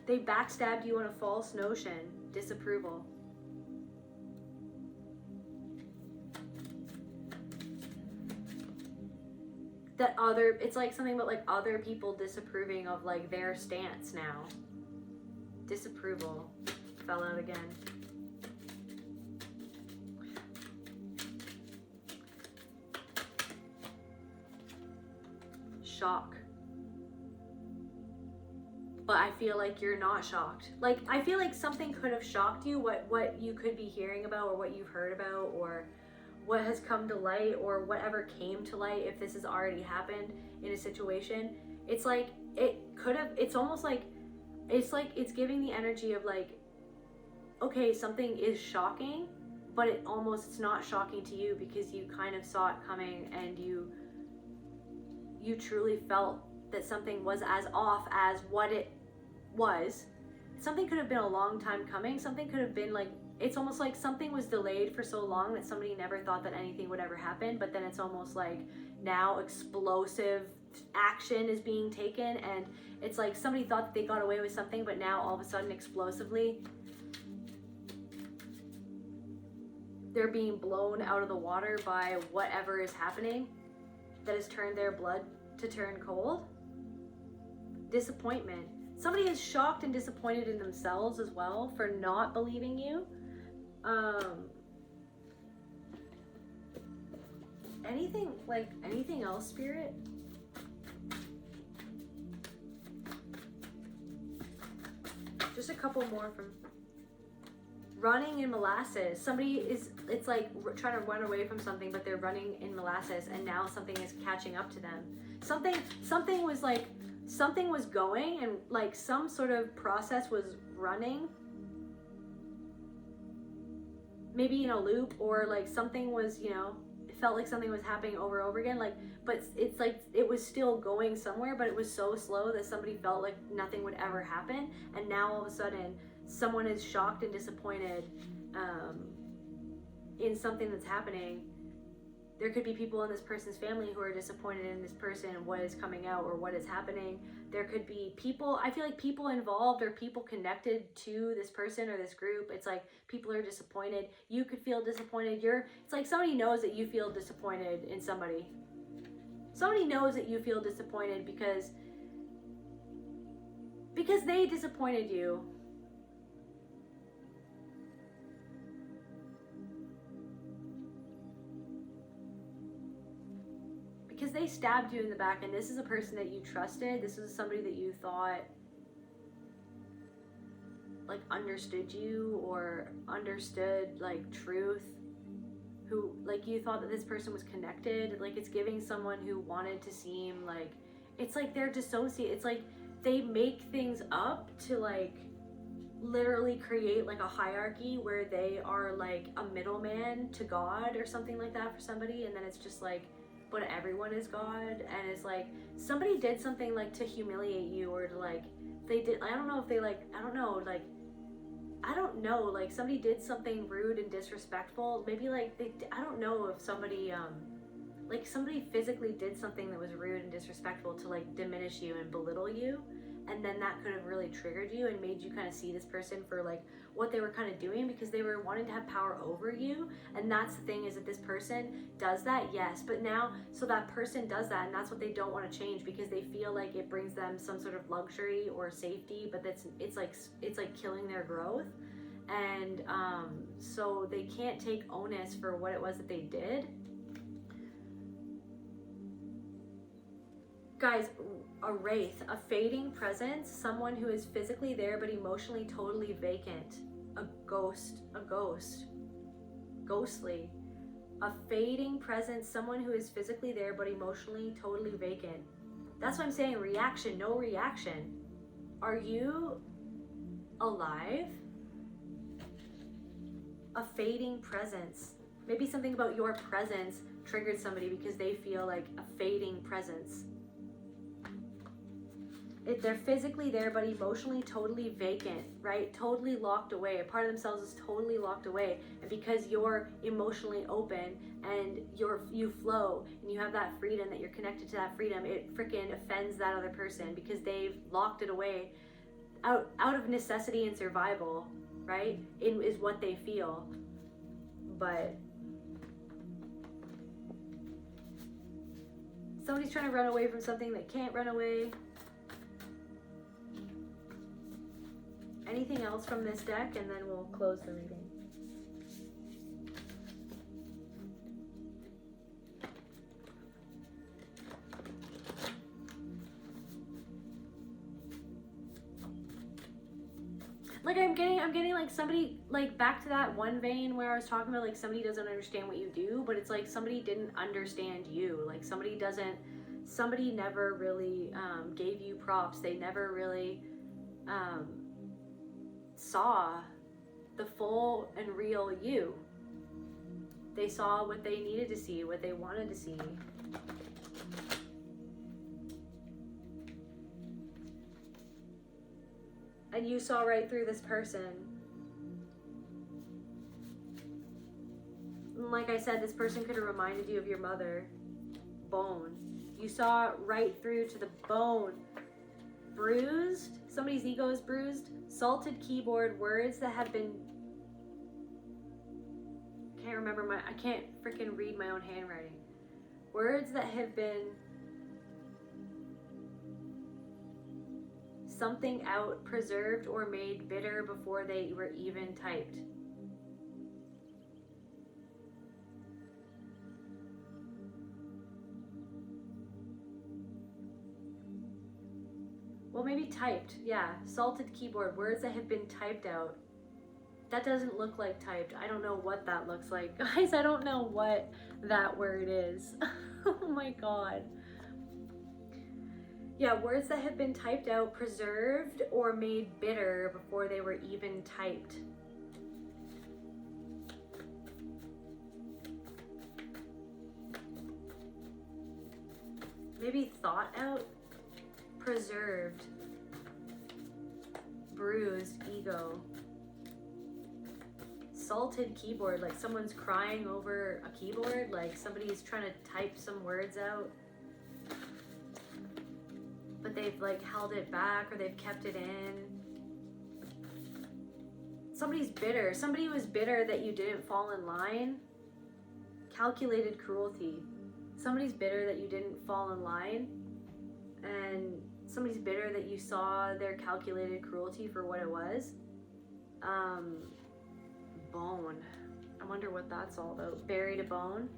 backstabbed you on a false notion, disapproval. It's like something about like other people disapproving of like their stance now. Disapproval fell out again. Shock. But I feel like you're not shocked. Like, I feel like something could have shocked you, what you could be hearing about or what you've heard about or what has come to light or whatever came to light if this has already happened in a situation. It's like, it's almost like, it's giving the energy of like, okay, something is shocking, but it's not shocking to you because you kind of saw it coming and you truly felt that something was as off as what it was. Something could have been a long time coming. Something could have been like, it's almost like something was delayed for so long that somebody never thought that anything would ever happen, but then it's almost like now explosive action is being taken, and it's like somebody thought that they got away with something, but now all of a sudden explosively they're being blown out of the water by whatever is happening that has turned their blood to turn cold. Disappointment. Somebody is shocked and disappointed in themselves as well for not believing you. Anything else, Spirit? Just a couple more from running in molasses. Somebody is, it's like trying to run away from something, but they're running in molasses, and now something is catching up to them. Something was going, and like some sort of process was running, maybe in a loop, or like something was, you know, it felt like something was happening over and over again, like, but it's like it was still going somewhere, but it was so slow that somebody felt like nothing would ever happen, and now all of a sudden someone is shocked and disappointed in something that's happening. There could be people in this person's family who are disappointed in this person and what is coming out or what is happening. There could be people, I feel like people involved or people connected to this person or this group. It's like people are disappointed. You could feel disappointed. It's like somebody knows that you feel disappointed in somebody. Somebody knows that you feel disappointed because they disappointed you. Because they stabbed you in the back, and this is a person that you trusted. This is somebody that you thought like understood you or understood like truth, who like you thought that this person was connected. Like it's giving someone who wanted to seem like, it's like they're dissociate. It's like they make things up to like literally create like a hierarchy where they are like a middleman to God or something like that for somebody, and then it's just like, but everyone is God, and it's like somebody did something like to humiliate you, or to like they did, I don't know if they like, I don't know, like somebody did something rude and disrespectful, maybe like I don't know if somebody like somebody physically did something that was rude and disrespectful to like diminish you and belittle you, and then that could have really triggered you and made you kind of see this person for like what they were kind of doing, because they were wanting to have power over you. And that's the thing, is that this person does that, yes, but now, so that person does that, and that's what they don't want to change, because they feel like it brings them some sort of luxury or safety, but it's like killing their growth. And so they can't take onus for what it was that they did. Guys, a wraith, a fading presence, someone who is physically there but emotionally totally vacant. A ghost, ghostly. A fading presence, someone who is physically there but emotionally totally vacant. That's what I'm saying, reaction, no reaction. Are you alive? A fading presence. Maybe something about your presence triggered somebody because they feel like a fading presence. They're physically there but emotionally totally vacant, right? Totally locked away. A part of themselves is totally locked away. And because you're emotionally open and you flow and you have that freedom, that you're connected to that freedom, it freaking offends that other person because they've locked it away out of necessity and survival, right? It is what they feel. But somebody's trying to run away from something that can't run away. Anything else from this deck, and then we'll close the reading. Like I'm getting like somebody, like back to that one vein where I was talking about like somebody doesn't understand what you do, but it's like somebody didn't understand you. Like somebody never really gave you props. They never really saw the full and real you. They saw what they needed to see, what they wanted to see. And you saw right through this person. And like I said, this person could have reminded you of your mother. Bone. You saw right through to the bone. Bruised. Somebody's ego is bruised. Salted keyboard, words that have been... I can't freaking read my own handwriting. Words that have been something out, preserved, or made bitter before they were even typed. Well, maybe typed, yeah. Salted keyboard, words that have been typed out. That doesn't look like typed. I don't know what that looks like. Guys, I don't know what that word is. Oh my God. Yeah, words that have been typed out, preserved, or made bitter before they were even typed. Maybe thought out, preserved, bruised, ego. Salted keyboard, like someone's crying over a keyboard, like somebody's trying to type some words out, but they've like held it back or they've kept it in. Somebody's bitter. Somebody was bitter that you didn't fall in line. Calculated cruelty. Somebody's bitter that you didn't fall in line, and somebody's bitter that you saw their calculated cruelty for what it was. Bone. I wonder what that's all about. Buried a bone.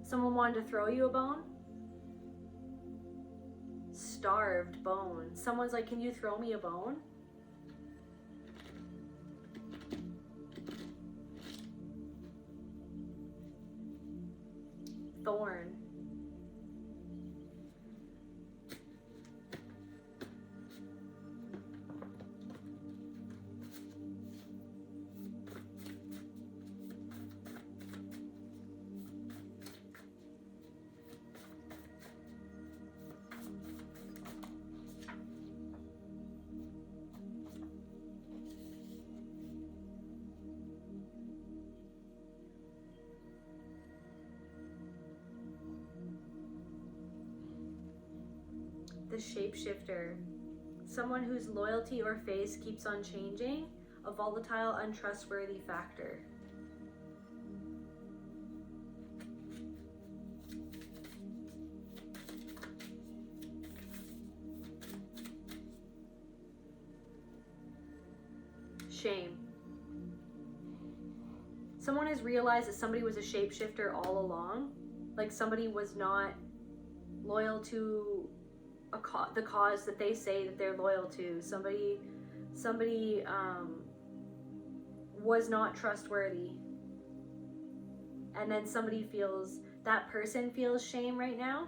Someone wanted to throw you a bone. Starved bone. Someone's like, can you throw me a bone? Thorn. The shapeshifter. Someone whose loyalty or face keeps on changing. A volatile, untrustworthy factor. Shame. Someone has realized that somebody was a shapeshifter all along. Like somebody was not loyal to the cause that they say that they're loyal to. Somebody was not trustworthy, and then that person feels shame right now,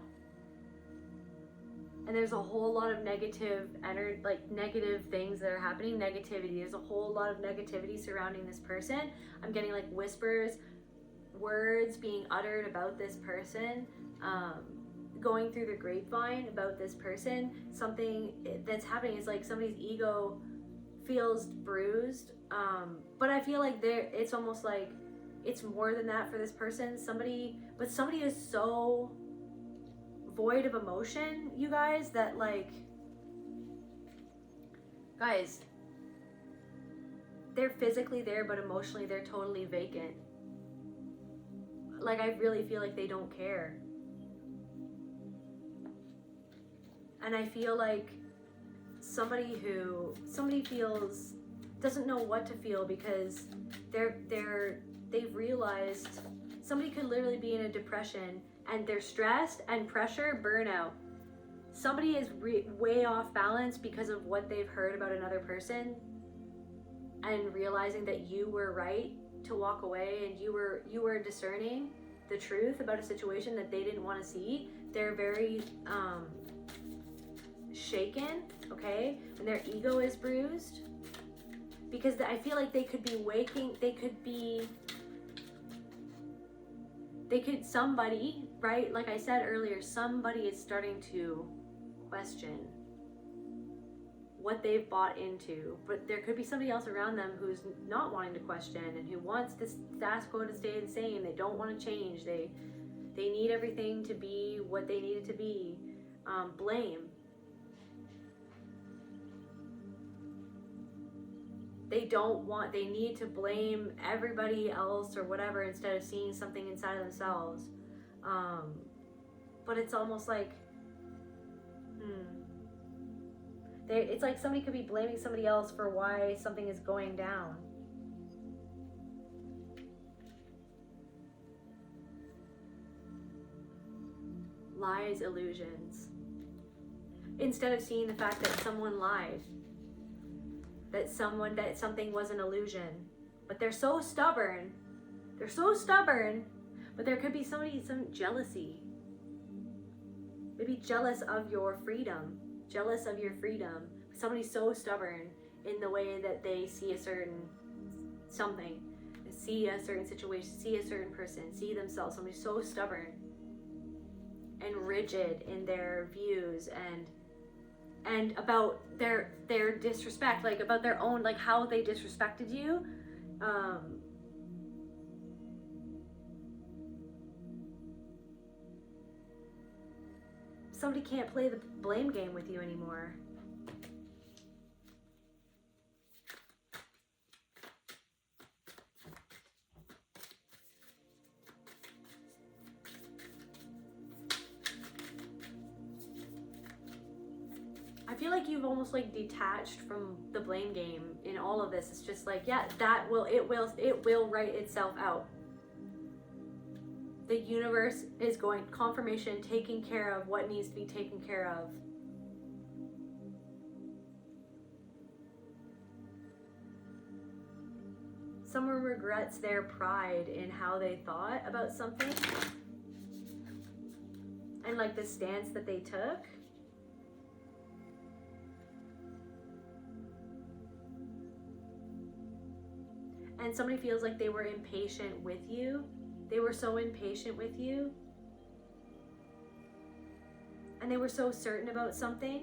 and there's a whole lot of negative energy, like negative things that are happening. Negativity. There's a whole lot of negativity surrounding this person. I'm getting like whispers, words being uttered about this person, going through the grapevine about this person. Something that's happening is like somebody's ego feels bruised, but I feel like it's almost like it's more than that for this person. Somebody is so void of emotion, you guys, that like, guys, they're physically there, but emotionally they're totally vacant. Like, I really feel like they don't care. And I feel like somebody feels, doesn't know what to feel, because they've realized somebody could literally be in a depression and they're stressed and pressure, burnout. Somebody is way off balance because of what they've heard about another person, and realizing that you were right to walk away, and you were discerning the truth about a situation that they didn't want to see. They're very shaken, okay, and their ego is bruised, because I feel like they could somebody, right, like I said earlier, somebody is starting to question what they've bought into, but there could be somebody else around them who's not wanting to question, and who wants this status quo to stay the same. They don't want to change. They need everything to be what they need it to be. Blame. They need to blame everybody else or whatever instead of seeing something inside of themselves. But it's almost like, it's like somebody could be blaming somebody else for why something is going down. Lies, illusions. Instead of seeing the fact that someone lied, that something was an illusion, but they're so stubborn. But there could be some jealousy. Maybe jealous of your freedom. Somebody's so stubborn in the way that they see a certain something, see a certain situation, see a certain person, see themselves. Somebody's so stubborn and rigid in their views and about their disrespect, like about their own, like how they disrespected you. Somebody can't play the blame game with you anymore. I feel like you've almost like detached from the blame game in all of this. It's just like, yeah, it will write itself out. The universe is going, confirmation, taking care of what needs to be taken care of. Someone regrets their pride in how they thought about something and like the stance that they took. And somebody feels like they were impatient with you. They were so impatient with you. And they were so certain about something.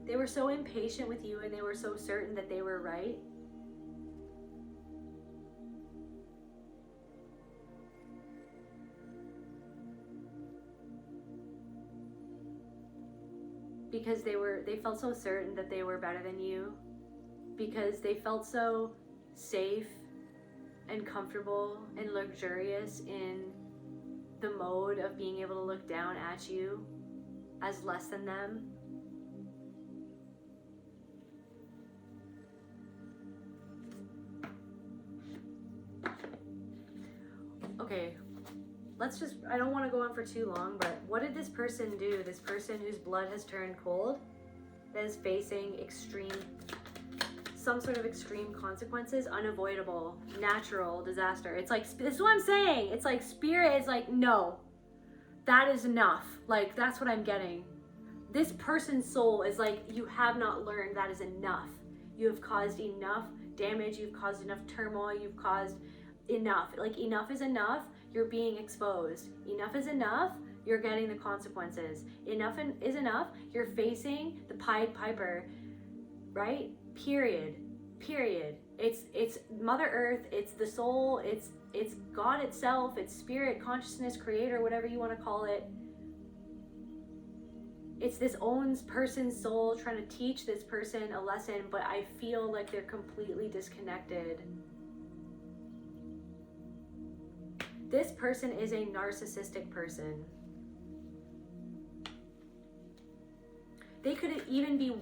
They were so impatient with you and they were so certain that they were right. Because they felt so certain that they were better than you. Because they felt so safe and comfortable and luxurious in the mode of being able to look down at you as less than them. Okay, I don't want to go on for too long, but what did this person do? This person whose blood has turned cold, that is facing some sort of extreme consequences, unavoidable, natural disaster. It's like, this is what I'm saying. It's like spirit is like, no, that is enough. Like, that's what I'm getting. This person's soul is like, you have not learned that is enough. You have caused enough damage. You've caused enough turmoil. You've caused enough. Like, enough is enough. You're being exposed. Enough is enough. You're getting the consequences. Enough is enough. You're facing the Pied Piper, right? Period. It's Mother Earth, it's the soul, it's God itself, it's spirit, consciousness, creator, whatever you want to call it. It's this own person's soul trying to teach this person a lesson, but I feel like they're completely disconnected. This person is a narcissistic person. They could even be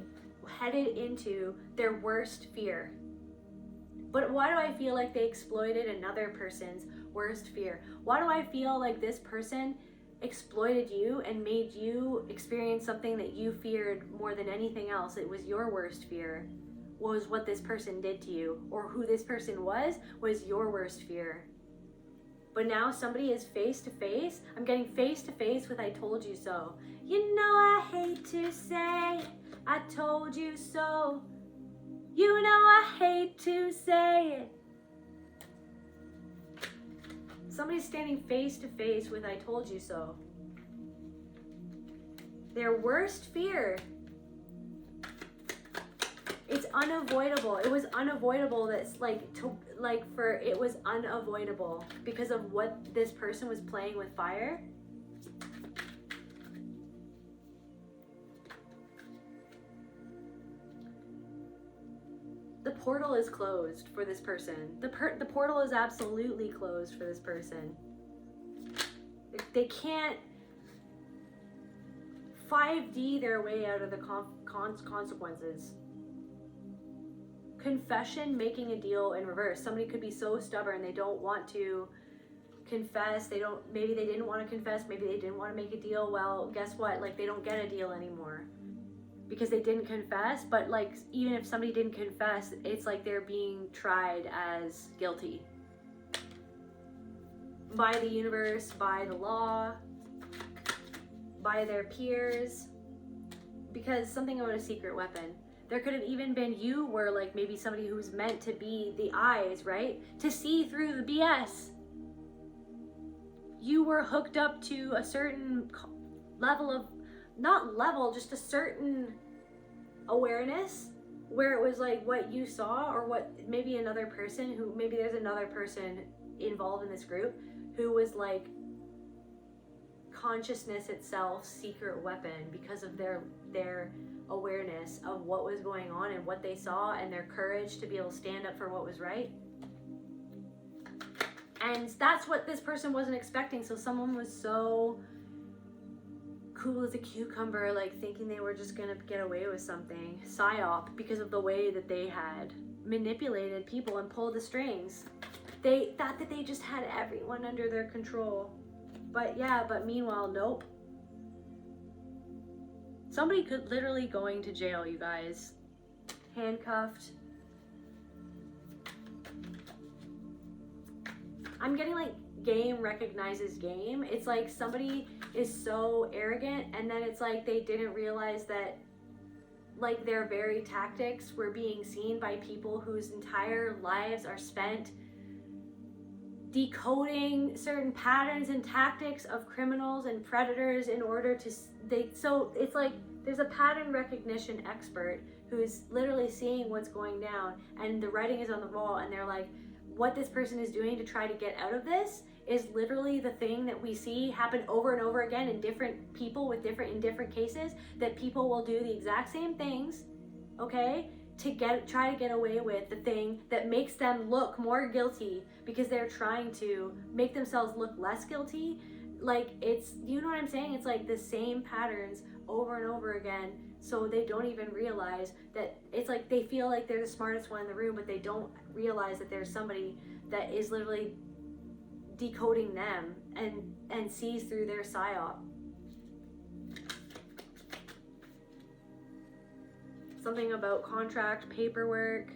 headed into their worst fear. But why do I feel like they exploited another person's worst fear? Why do I feel like this person exploited you and made you experience something that you feared more than anything else? It was your worst fear, was what this person did to you, or who this person was your worst fear. But now somebody is face to face. I'm getting face to face with I told you so. You know I hate to say I told you so. You know I hate to say it. Somebody's standing face to face with I told you so. Their worst fear. It's unavoidable. It was unavoidable. It was unavoidable because of what this person was playing with fire. The portal is closed for this person. The portal is absolutely closed for this person. They can't 5D their way out of the consequences. Confession, making a deal in reverse. Somebody could be so stubborn they don't want to confess. Maybe they didn't want to confess. Maybe they didn't want to make a deal. Well, guess what? Like, they don't get a deal anymore because they didn't confess. But like, even if somebody didn't confess, it's like they're being tried as guilty by the universe, by the law, by their peers, because something about a secret weapon. There could have even been, you were like maybe somebody who's meant to be the eyes, right? To see through the BS. You were hooked up to a certain level of, not level, just a certain awareness where it was like what you saw, or what maybe another person who, maybe there's another person involved in this group who was like consciousness itself, secret weapon, because of their awareness of what was going on and what they saw, and their courage to be able to stand up for what was right. And that's what this person wasn't expecting. So someone was so cool as a cucumber, like thinking they were just gonna get away with something. Psyop, because of the way that they had manipulated people and pulled the strings. They thought that they just had everyone under their control. But meanwhile, nope. Somebody could literally going to jail, you guys. Handcuffed. I'm getting like game recognizes game. It's like somebody is so arrogant, and then it's like they didn't realize that like their very tactics were being seen by people whose entire lives are spent decoding certain patterns and tactics of criminals and predators in order to so it's like there's a pattern recognition expert who's literally seeing what's going down, and the writing is on the wall, and they're like, what this person is doing to try to get out of this is literally the thing that we see happen over and over again in different people in different cases, that people will do the exact same things, okay, to try to get away with the thing that makes them look more guilty, because they're trying to make themselves look less guilty. Like, it's, you know what I'm saying? It's like the same patterns over and over again, so they don't even realize that. It's like they feel like they're the smartest one in the room, but they don't realize that there's somebody that is literally decoding them and sees through their psyop. Something about contract, paperwork.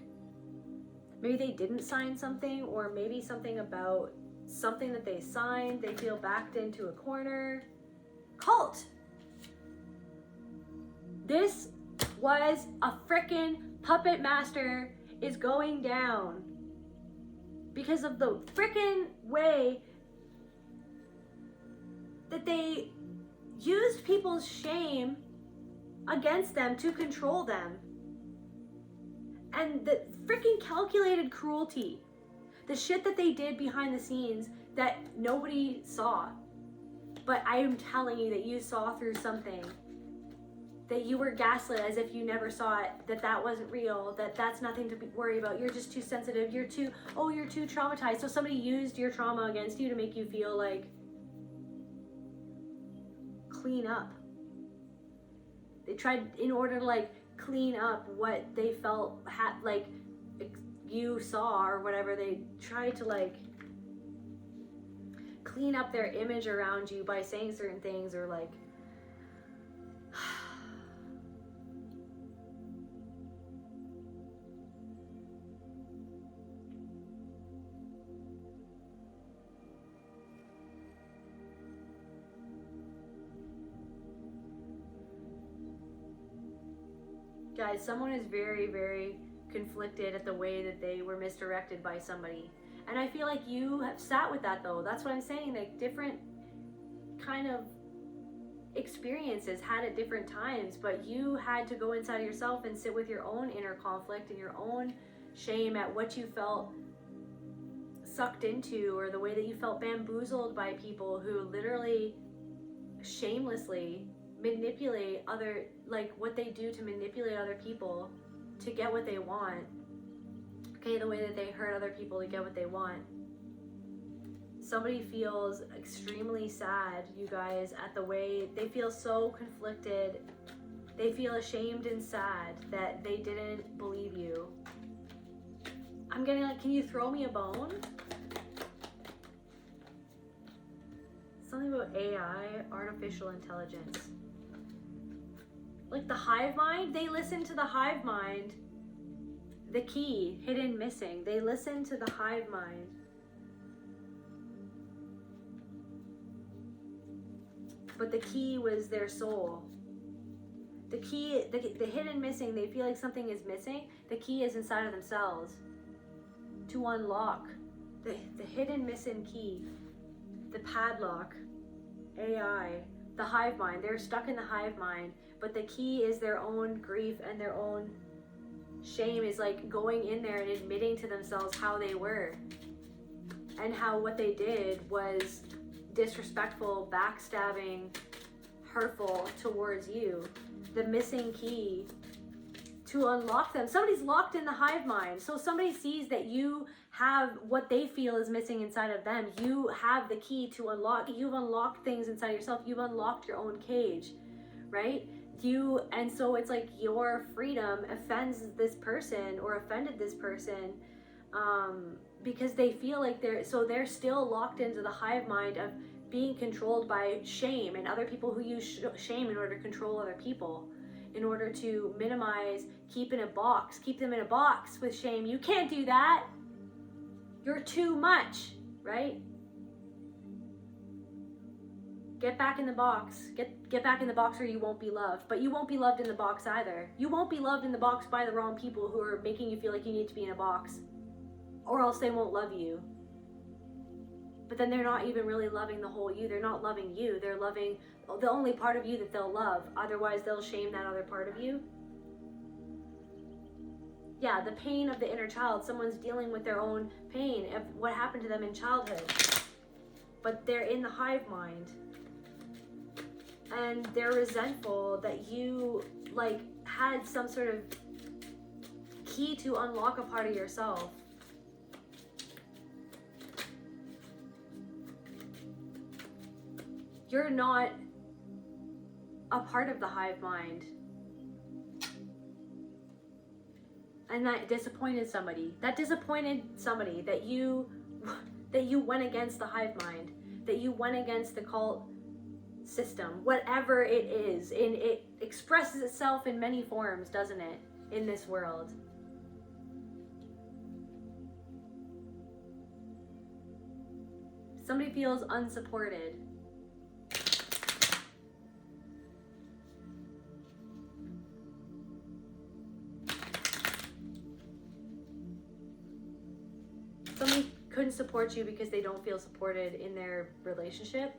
Maybe they didn't sign something, or maybe something about something that they signed. They feel backed into a corner. Cult. This was a frickin' puppet master is going down because of the frickin' way that they used people's shame against them to control them. And the freaking calculated cruelty, the shit that they did behind the scenes that nobody saw. But I am telling you that you saw through something, that you were gaslit as if you never saw it, that wasn't real, that's nothing to worry about. You're just too sensitive. You're too traumatized. So somebody used your trauma against you to make you feel like clean up. They tried in order to like clean up what they felt like you saw or whatever. They tried to like clean up their image around you by saying certain things, or like guys, someone is very, very conflicted at the way that they were misdirected by somebody. And I feel like you have sat with that though. That's what I'm saying. Like different kind of experiences had at different times, but you had to go inside of yourself and sit with your own inner conflict and your own shame at what you felt sucked into, or the way that you felt bamboozled by people who literally shamelessly manipulate other, like what they do to manipulate other people to get what they want. Okay, the way that they hurt other people to get what they want. Somebody feels extremely sad, you guys, at the way they feel so conflicted. They feel ashamed and sad that they didn't believe you. I'm getting like, can you throw me a bone? Something about AI, artificial intelligence. Like the hive mind, they listen to the hive mind. The key, hidden, missing. They listen to the hive mind. But the key was their soul. The key, the hidden, missing, they feel like something is missing. The key is inside of themselves. To unlock the hidden, missing key. The padlock, AI, the hive mind. They're stuck in the hive mind. But the key is their own grief and their own shame, is like going in there and admitting to themselves how they were. And how what they did was disrespectful, backstabbing, hurtful towards you. The missing key to unlock them. Somebody's locked in the hive mind. So somebody sees that you have what they feel is missing inside of them. You have the key to unlock. You've unlocked things inside yourself. You've unlocked your own cage, right? And so it's like your freedom offends this person or offended this person, because they feel like they're still locked into the hive mind of being controlled by shame and other people who use shame in order to control other people, in order to minimize, keep them in a box with shame. You can't do that. You're too much, right? Get back in the box. Get back in the box or you won't be loved. But you won't be loved in the box either. You won't be loved in the box by the wrong people who are making you feel like you need to be in a box. Or else they won't love you. But then they're not even really loving the whole you. They're not loving you. They're loving the only part of you that they'll love. Otherwise, they'll shame that other part of you. Yeah, the pain of the inner child. Someone's dealing with their own pain of what happened to them in childhood. But they're in the hive mind. And they're resentful that you like had some sort of key to unlock a part of yourself. You're not a part of the hive mind. And that disappointed somebody. That you went against the hive mind. That you went against the cult system. Whatever it is. And it expresses itself in many forms, doesn't it? In this world. Somebody feels unsupported. Somebody couldn't support you because they don't feel supported in their relationship.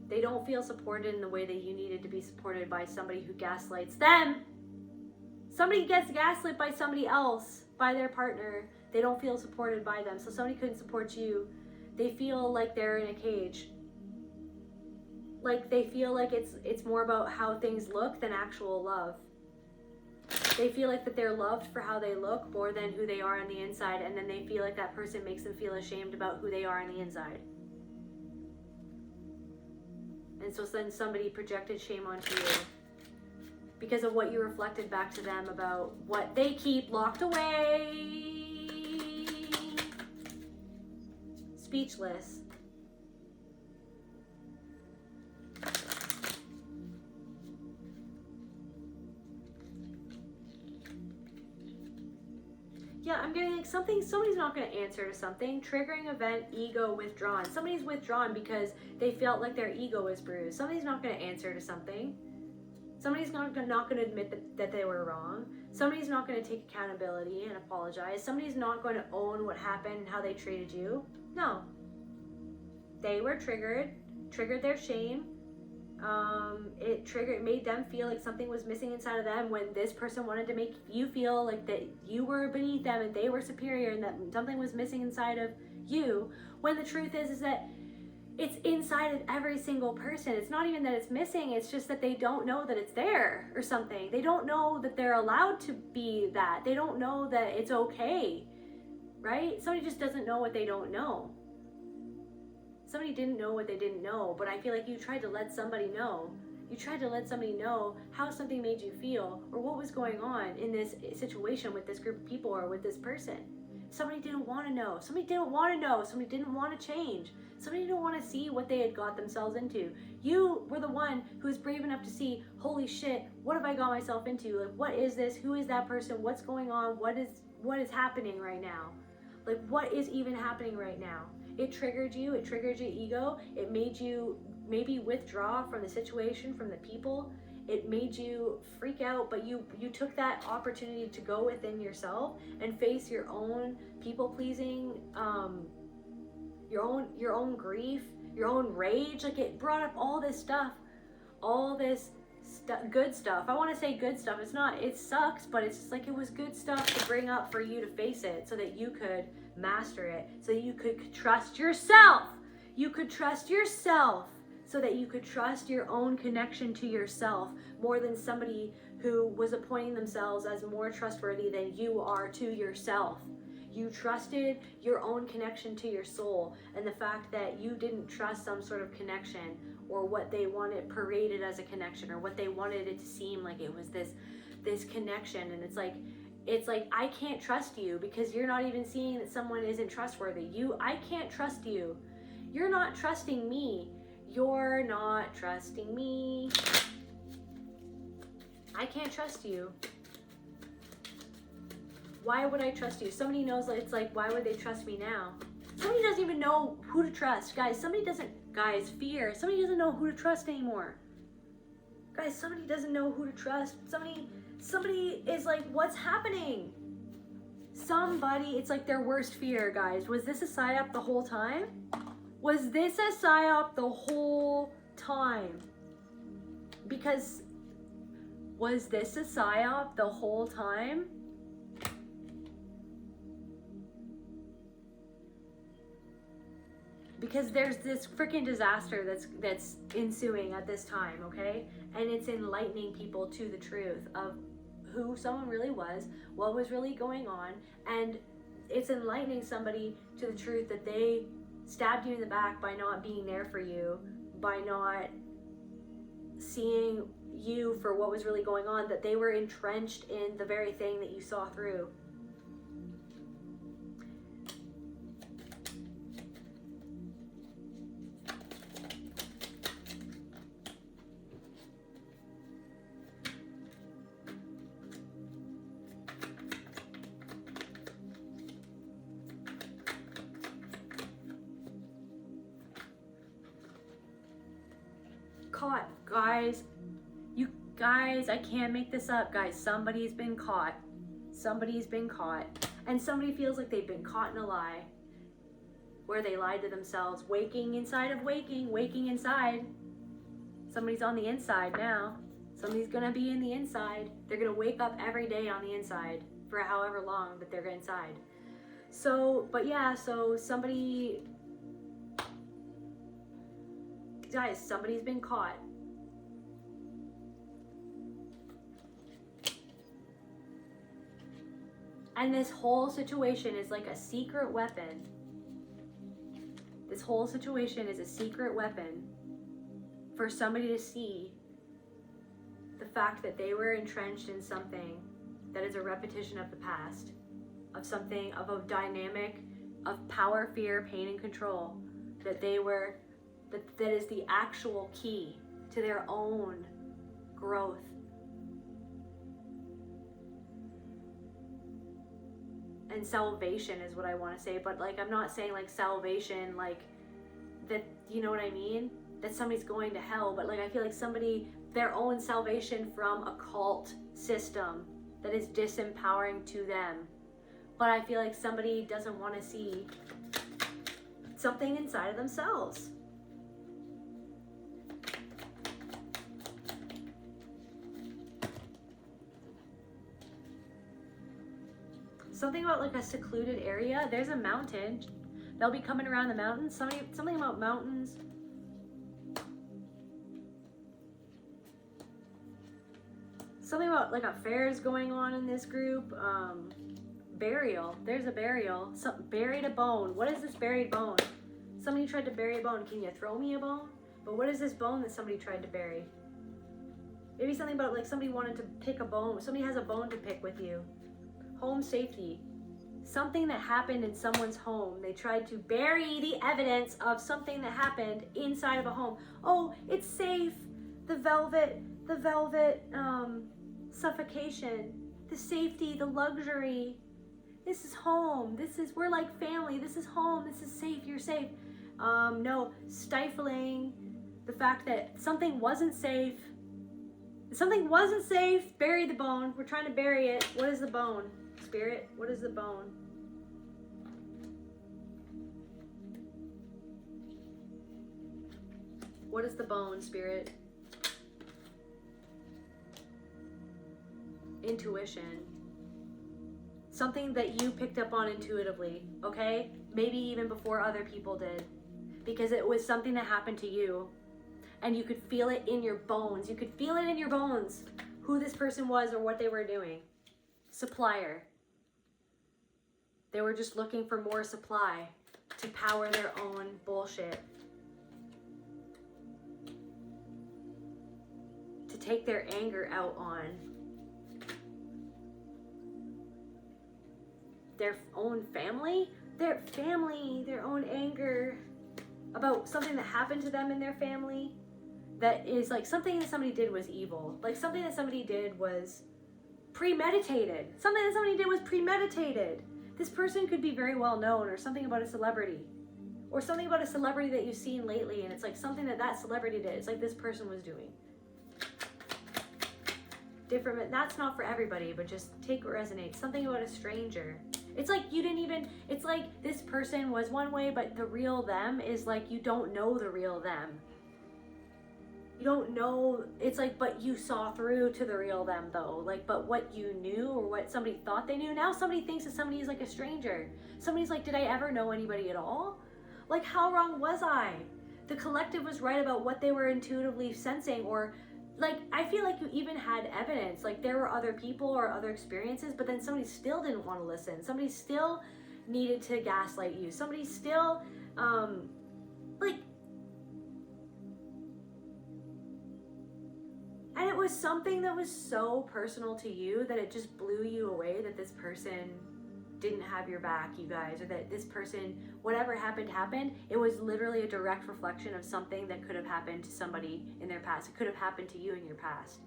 They don't feel supported in the way that you needed to be supported by somebody who gaslights them. Somebody gets gaslit by somebody else, by their partner. They don't feel supported by them. So somebody couldn't support you. They feel like they're in a cage. Like they feel like it's more about how things look than actual love. They feel like that they're loved for how they look more than who they are on the inside, and then they feel like that person makes them feel ashamed about who they are on the inside. And so then somebody projected shame onto you because of what you reflected back to them about what they keep locked away. Speechless. Yeah, I'm getting like somebody's not going to answer to something. Triggering event, ego withdrawn. Somebody's withdrawn because they felt like their ego is bruised. Somebody's not going to answer to something. Somebody's not going to admit that they were wrong. Somebody's not going to take accountability and apologize. Somebody's not going to own what happened and how they treated you. No. They were triggered their shame. It made them feel like something was missing inside of them when this person wanted to make you feel like that you were beneath them and they were superior and that something was missing inside of you, when the truth is that it's inside of every single person. It's not even that it's missing, it's just that they don't know that it's there or something. They don't know that they're allowed to be that. They don't know that it's okay, right? Somebody just doesn't know what they don't know. Somebody didn't know what they didn't know, but I feel like you tried to let somebody know. You tried to let somebody know how something made you feel or what was going on in this situation with this group of people or with this person. Somebody didn't want to know. Somebody didn't want to know. Somebody didn't want to change. Somebody didn't want to see what they had got themselves into. You were the one who was brave enough to see, holy shit, what have I got myself into? Like, what is this? Who is that person? What's going on? What is happening right now? Like, what is even happening right now? It triggered you. It triggered your ego. It made you maybe withdraw from the situation, from the people. It made you freak out, but you took that opportunity to go within yourself and face your own people pleasing, your own grief, your own rage. Like, it brought up all this stuff, good stuff. I want to say good stuff. It's not, it sucks, but it's just like, it was good stuff to bring up for you to face it so that you could master it, so that you could trust yourself. You could trust yourself so that you could trust your own connection to yourself more than somebody who was appointing themselves as more trustworthy than you are to yourself. You trusted your own connection to your soul, and the fact that you didn't trust some sort of connection or what they wanted paraded as a connection or what they wanted it to seem like it was this connection. And it's like I can't trust you because you're not even seeing that someone isn't trustworthy. I can't trust you. You're not trusting me. You're not trusting me. I can't trust you. Why would I trust you? Somebody knows, it's like, why would they trust me now? Somebody doesn't even know who to trust. Fear. Somebody doesn't know who to trust anymore. Guys, somebody doesn't know who to trust. Somebody is like, what's happening? It's like their worst fear, guys. Was this a psyop the whole time? Was this a psyop the whole time? Because was this a psyop the whole time? Because there's this freaking disaster that's ensuing at this time, okay? And it's enlightening people to the truth of who someone really was, what was really going on, and it's enlightening somebody to the truth that they stabbed you in the back by not being there for you, by not seeing you for what was really going on, that they were entrenched in the very thing that you saw through. Caught, guys. You guys, I can't make this up, guys. Somebody's been caught. Somebody's been caught. And somebody feels like they've been caught in a lie, where they lied to themselves, waking inside. Somebody's on the inside now. Somebody's gonna be in the inside. They're gonna wake up every day on the inside for however long that they're inside. So somebody, guys, somebody's been caught. And this whole situation is like a secret weapon. This whole situation is a secret weapon for somebody to see the fact that they were entrenched in something that is a repetition of the past, of something, of a dynamic of power, fear, pain, and control, that is the actual key to their own growth. And salvation is what I want to say, but like, I'm not saying like salvation, like that, you know what I mean? That somebody's going to hell, but like, I feel like their own salvation from a cult system that is disempowering to them. But I feel like somebody doesn't want to see something inside of themselves. Something about like a secluded area. There's a mountain. They'll be coming around the mountains. Something about mountains. Something about like affairs going on in this group. Burial. There's a burial. Buried a bone. What is this buried bone? Somebody tried to bury a bone. Can you throw me a bone? But what is this bone that somebody tried to bury? Maybe something about like somebody wanted to pick a bone. Somebody has a bone to pick with you. Home safety. Something that happened in someone's home. They tried to bury the evidence of something that happened inside of a home. Oh, it's safe. The velvet suffocation. The safety, the luxury. This is home. We're like family. This is home. This is safe. You're safe. No, stifling. The fact that something wasn't safe. Something wasn't safe. Bury the bone. We're trying to bury it. What is the bone? Spirit, what is the bone? What is the bone, Spirit? Intuition. Something that you picked up on intuitively, okay? Maybe even before other people did. Because it was something that happened to you. And you could feel it in your bones. You could feel it in your bones who this person was or what they were doing. Supplier. They were just looking for more supply to power their own bullshit. To take their anger out on their own family, their own anger about something that happened to them in their family that is like something that somebody did was evil. Like something that somebody did was premeditated. Something that somebody did was premeditated. This person could be very well known, or something about a celebrity, or something about a celebrity that you've seen lately, and it's like something that celebrity did. It's like this person was doing. Different, that's not for everybody, but just take what resonates. Something about a stranger. It's like you didn't even, it's like this person was one way, but the real them is like you don't know the real them. You don't know, it's like, but you saw through to the real them though. Like, but what you knew or what somebody thought they knew, now somebody thinks that somebody is like a stranger. Somebody's like, did I ever know anybody at all? Like, how wrong was I? The collective was right about what they were intuitively sensing, or like, I feel like you even had evidence, like there were other people or other experiences, but then somebody still didn't want to listen. Somebody still needed to gaslight you. Somebody still, like, and it was something that was so personal to you that it just blew you away that this person didn't have your back, you guys, or that this person, whatever happened. It was literally a direct reflection of something that could have happened to somebody in their past. It could have happened to you in your past.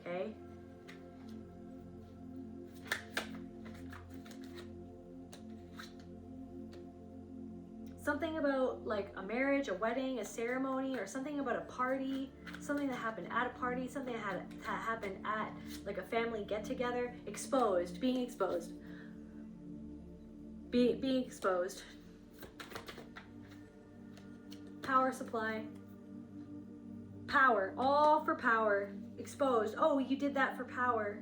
Okay? Something about like a marriage, a wedding, a ceremony, or something about a party, something that happened at a party, something that happened at like a family get-together. Exposed, being exposed. Being exposed. Power supply. Power, all for power. Exposed. Oh, you did that for power.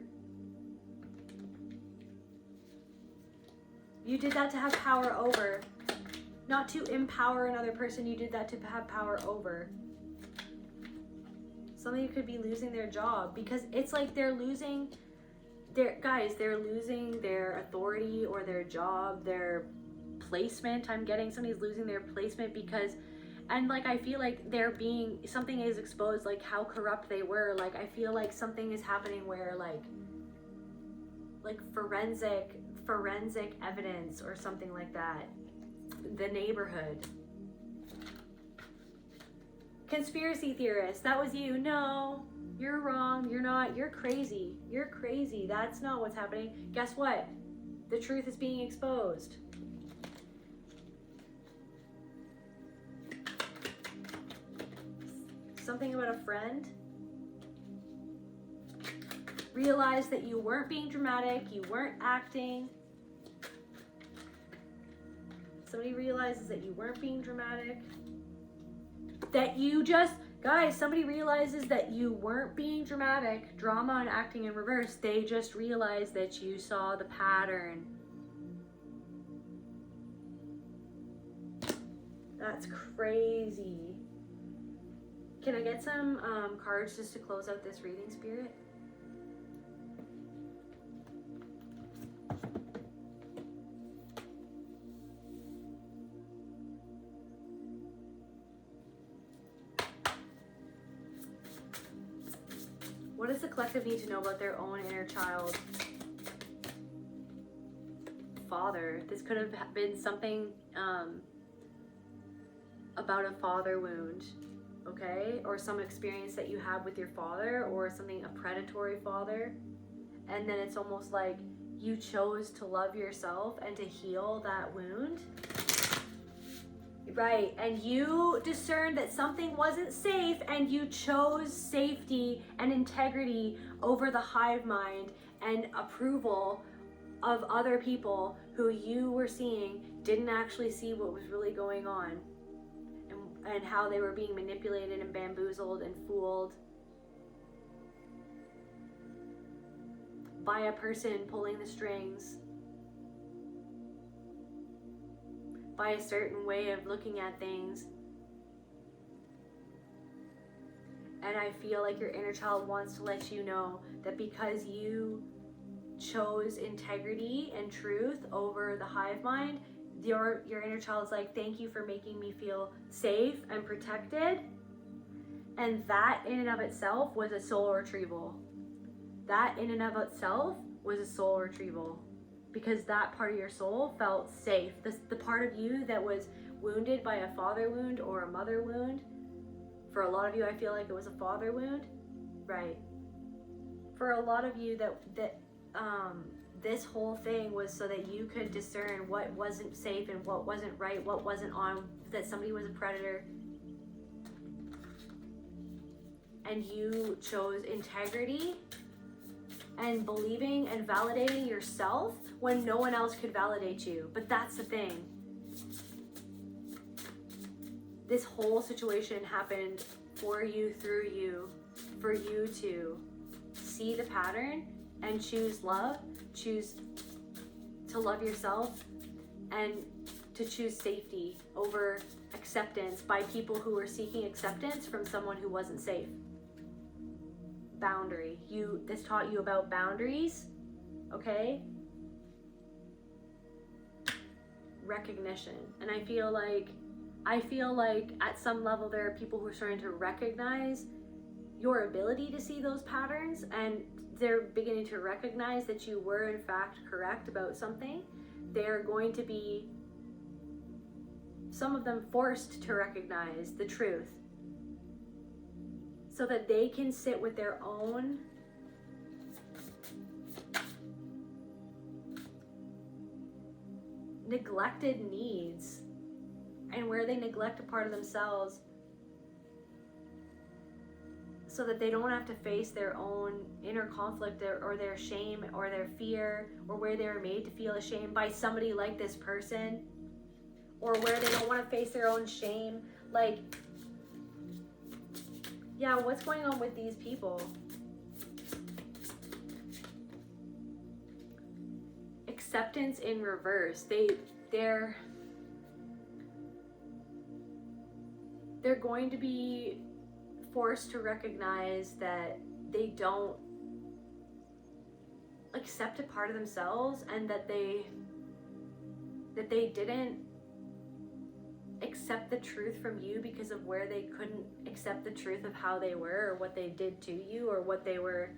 You did that to have power over. Not to empower another person, you did that to have power over. Somebody could be losing their job because it's like they're losing they're losing their authority or their job, their placement. I'm getting somebody's losing their placement because, and like I feel like something is exposed, like how corrupt they were. Like I feel like something is happening where like forensic evidence or something like that. The neighborhood. Conspiracy theorist, that was you. No, you're wrong. You're not. You're crazy. You're crazy. That's not what's happening. Guess what? The truth is being exposed. Something about a friend. Realize that you weren't being dramatic. You weren't acting. Somebody realizes that you weren't being dramatic. That you just, guys, somebody realizes that you weren't being dramatic. Drama and acting in reverse. They just realized that you saw the pattern. That's crazy. Can I get some cards just to close out this reading, Spirit? What does the collective need to know about their own inner child? Father. This could have been something about a father wound, okay? Or some experience that you have with your father, or something, a predatory father. And then it's almost like you chose to love yourself and to heal that wound. Right, and you discerned that something wasn't safe, and you chose safety and integrity over the hive mind and approval of other people who you were seeing didn't actually see what was really going on, and how they were being manipulated and bamboozled and fooled by a person pulling the strings, by a certain way of looking at things. And I feel like your inner child wants to let you know that because you chose integrity and truth over the hive mind, your inner child is like, thank you for making me feel safe and protected. And that in and of itself was a soul retrieval. That in and of itself was a soul retrieval, because that part of your soul felt safe. The part of you that was wounded by a father wound or a mother wound, for a lot of you I feel like it was a father wound, right? For a lot of you this whole thing was so that you could discern what wasn't safe and what wasn't right, what wasn't on, that somebody was a predator. And you chose integrity and believing and validating yourself when no one else could validate you. But that's the thing. This whole situation happened for you, through you, for you to see the pattern and choose love, choose to love yourself, and to choose safety over acceptance by people who were seeking acceptance from someone who wasn't safe. Boundary. This taught you about boundaries, okay? Recognition. And I feel like at some level there are people who are starting to recognize your ability to see those patterns, and they're beginning to recognize that you were in fact correct about something. They're going to be, some of them, forced to recognize the truth so that they can sit with their own neglected needs, and where they neglect a part of themselves, so that they don't have to face their own inner conflict or their shame or their fear, or where they were made to feel ashamed by somebody like this person, or where they don't want to face their own shame. Like, yeah, what's going on with these people? Acceptance in reverse. They're going to be forced to recognize that they don't accept a part of themselves, and that they didn't accept the truth from you because of where they couldn't accept the truth of how they were, or what they did to you, or what they were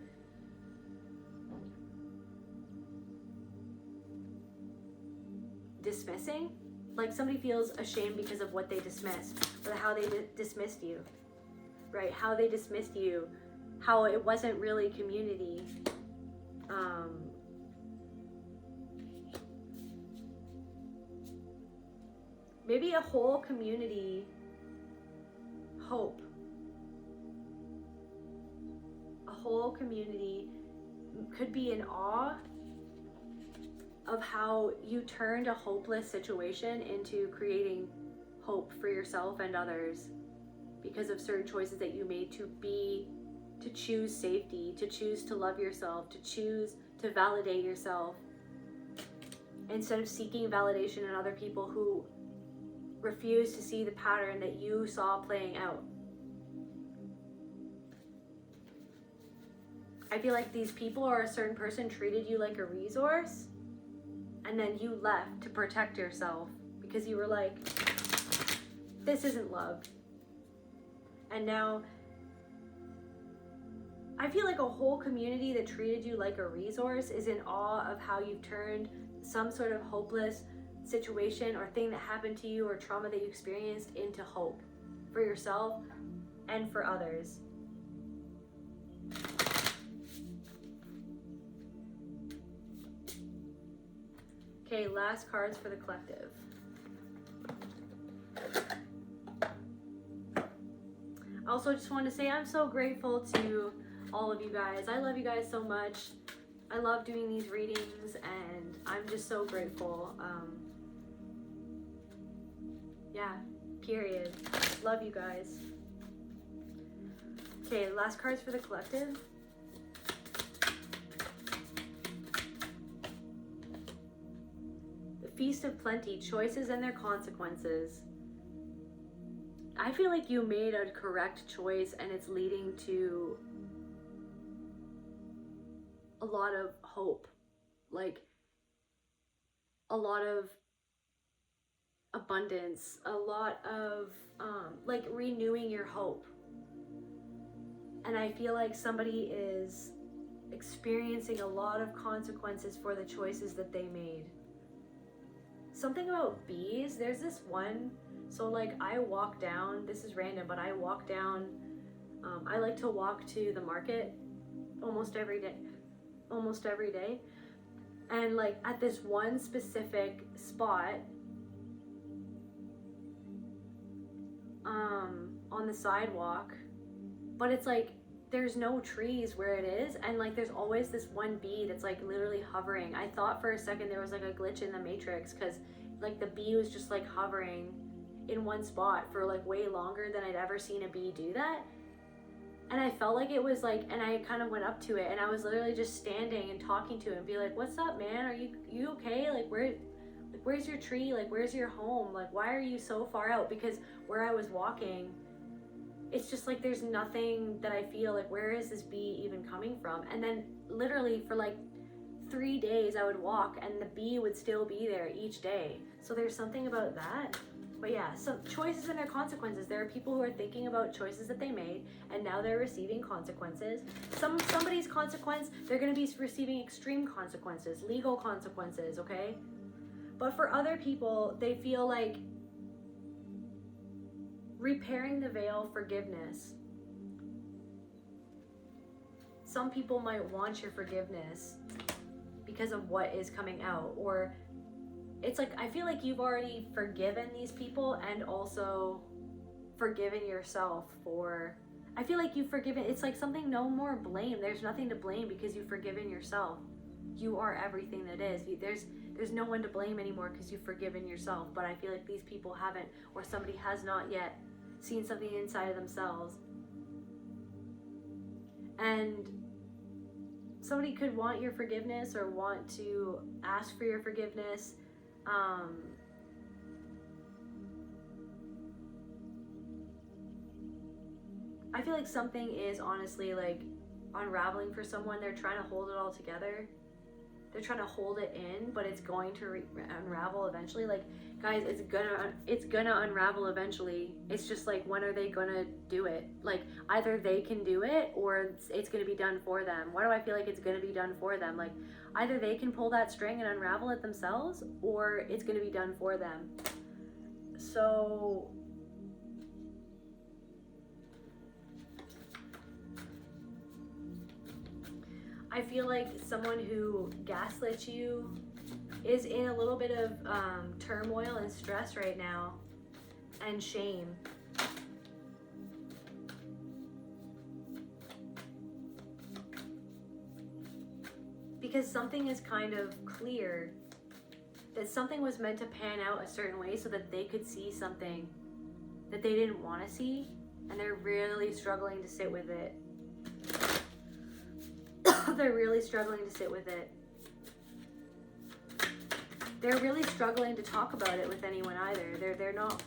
dismissing. Like, somebody feels ashamed because of what they dismissed, or how they dismissed you, right? How they dismissed you, how it wasn't really community. Maybe a whole community hope. A whole community could be in awe of how you turned a hopeless situation into creating hope for yourself and others because of certain choices that you made to choose safety, to choose to love yourself, to choose to validate yourself, instead of seeking validation in other people who refuse to see the pattern that you saw playing out. I feel like these people or a certain person treated you like a resource, and then you left to protect yourself because you were like, this isn't love. And now I feel like a whole community that treated you like a resource is in awe of how you've turned some sort of hopeless situation or thing that happened to you or trauma that you experienced into hope for yourself and for others. Okay, last cards for the collective. Also, just wanted to say I'm so grateful to all of you guys. I love you guys so much. I love doing these readings, and I'm just so grateful. Yeah, period. Love you guys. Okay, last cards for the collective. The Feast of Plenty, choices and their consequences. I feel like you made a correct choice, and it's leading to a lot of hope, like a lot of abundance, a lot of like renewing your hope. And I feel like somebody is experiencing a lot of consequences for the choices that they made. Something about bees, there's this one, so like I walk down, this is random, but I walk down, I like to walk to the market almost every day. And like at this one specific spot, on the sidewalk, but it's like there's no trees where it is, and like there's always this one bee that's like literally hovering. I thought for a second there was like a glitch in the matrix, because like the bee was just like hovering in one spot for like way longer than I'd ever seen a bee do that. And I felt like it was like, and I kind of went up to it, and I was literally just standing and talking to it and be like, what's up, man? Are you okay? Like where's your tree? Like where's your home? Like why are you so far out? Because where I was walking, it's just like there's nothing that I feel like, where is this bee even coming from? And then literally for like 3 days I would walk and the bee would still be there each day. So there's something about that. But yeah, some choices and their consequences. There are people who are thinking about choices that they made, and now they're receiving consequences. Somebody's consequence, they're going to be receiving extreme consequences, legal consequences, okay? But for other people, they feel like repairing the veil, forgiveness. Some people might want your forgiveness because of what is coming out, or it's like, I feel like you've already forgiven these people and also forgiven yourself for, I feel like you've forgiven, it's like something, no more blame. There's nothing to blame because you've forgiven yourself. You are everything that is. There's no one to blame anymore because you've forgiven yourself. But I feel like these people haven't, or somebody has not yet seen something inside of themselves. And somebody could want your forgiveness or want to ask for your forgiveness. I feel like something is honestly like unraveling for someone. They're trying to hold it all together. They're trying to hold it in, but it's going to unravel eventually. Like, guys, it's gonna unravel eventually. It's just like, when are they gonna do it? Like, either they can do it or it's gonna be done for them. Why do I feel like it's gonna be done for them? Like, either they can pull that string and unravel it themselves, or it's gonna be done for them. So I feel like someone who gaslit you is in a little bit of turmoil and stress right now, and shame. Because something is kind of clear, that something was meant to pan out a certain way so that they could see something that they didn't want to see, and they're really struggling to sit with it. They're really struggling to sit with it. they're really struggling to talk about it with anyone either. They're not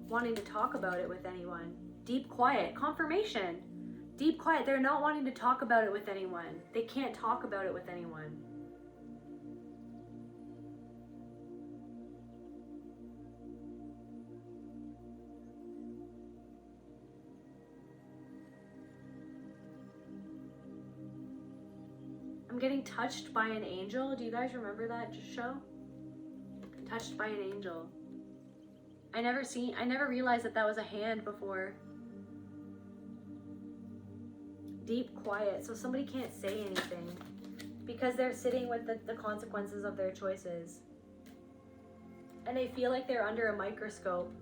wanting to talk about it with anyone. Deep quiet, confirmation. Deep quiet, they're not wanting to talk about it with anyone. They can't talk about it with anyone. I'm getting touched by an angel. Do you guys remember that show? Touched by an angel. I never realized that was a hand before. Deep quiet, so somebody can't say anything because they're sitting with the consequences of their choices. And they feel like they're under a microscope.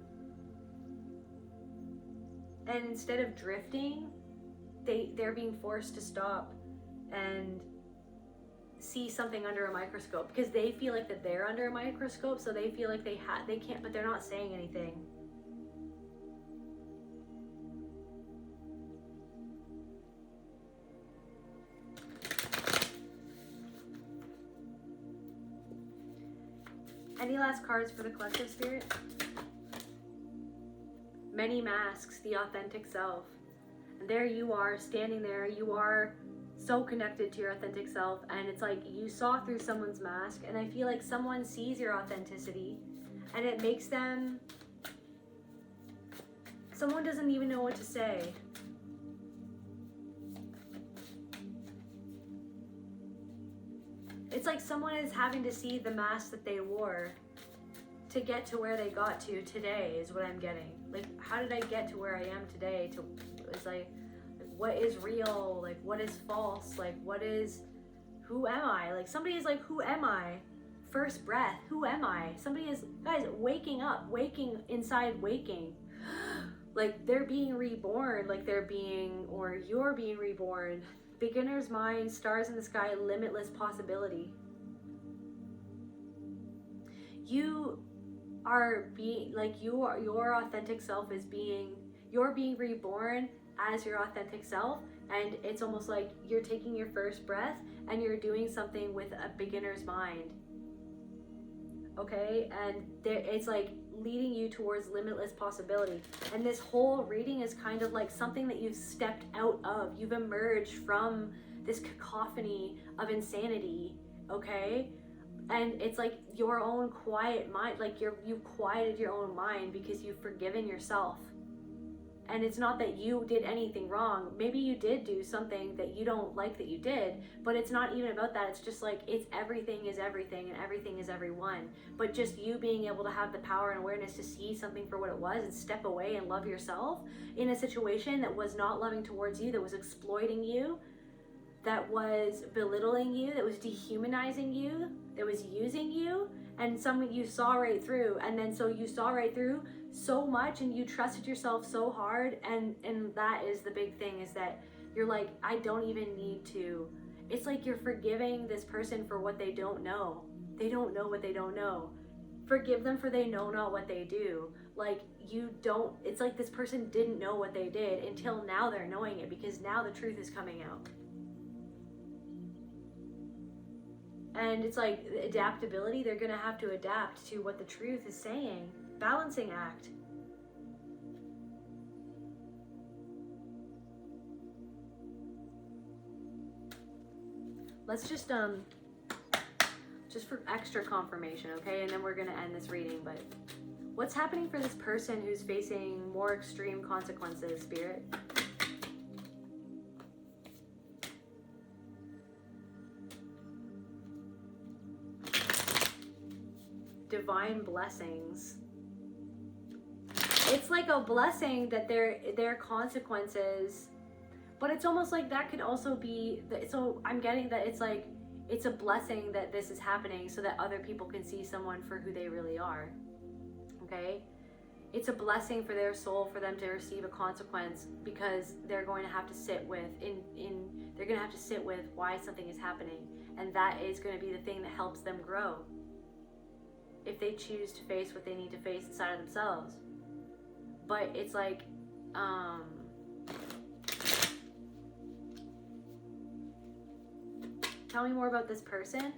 And instead of drifting, they're being forced to stop and see something under a microscope because they feel like that they're under a microscope, so they feel like they can't, but they're not saying anything. Any last cards for the collective, Spirit? Many masks, the authentic self. And there you are, standing there, you are so connected to your authentic self, and it's like you saw through someone's mask, and I feel like someone sees your authenticity and it makes them, someone doesn't even know what to say. It's like someone is having to see the mask that they wore to get to where they got to today, is what I'm getting. Like, how did I get to where I am today? It's like, what is real? Like, what is false? Like, who am I? Like, somebody is like, who am I? First breath, who am I? Somebody is, guys, waking up, waking inside, waking. Like, they're being reborn, like you're being reborn. Beginner's mind, stars in the sky, limitless possibility. You are being, like, your authentic self is you're being reborn as your authentic self, and it's almost like you're taking your first breath and you're doing something with a beginner's mind. Okay, and it's like leading you towards limitless possibility. And this whole reading is kind of like something that you've stepped out of. You've emerged from this cacophony of insanity, okay? And it's like your own quiet mind, like you've quieted your own mind because you've forgiven yourself. And it's not that you did anything wrong. Maybe you did do something that you don't like that you did, but it's not even about that. It's just like, it's everything is everything and everything is everyone. But just you being able to have the power and awareness to see something for what it was and step away and love yourself in a situation that was not loving towards you, that was exploiting you, that was belittling you, that was dehumanizing you, that was using you, and something you saw right through. And then so you saw right through so much and you trusted yourself so hard, and that is the big thing, is that you're like, I don't even need to. It's like you're forgiving this person for what they don't know. They don't know what they don't know. Forgive them for they know not what they do. Like, it's like this person didn't know what they did until now they're knowing it, because now the truth is coming out. And it's like adaptability, they're gonna have to adapt to what the truth is saying. Balancing act. Let's just for extra confirmation, okay? And then we're gonna end this reading, but what's happening for this person who's facing more extreme consequences, Spirit? Divine blessings. It's like a blessing that their consequences, but it's almost like that could also be, so I'm getting that it's like, it's a blessing that this is happening so that other people can see someone for who they really are, okay? It's a blessing for their soul, for them to receive a consequence, because they're going to have to sit with, they're going to have to sit with why something is happening, and that is going to be the thing that helps them grow. If they choose to face what they need to face inside of themselves. But it's like, tell me more about this person.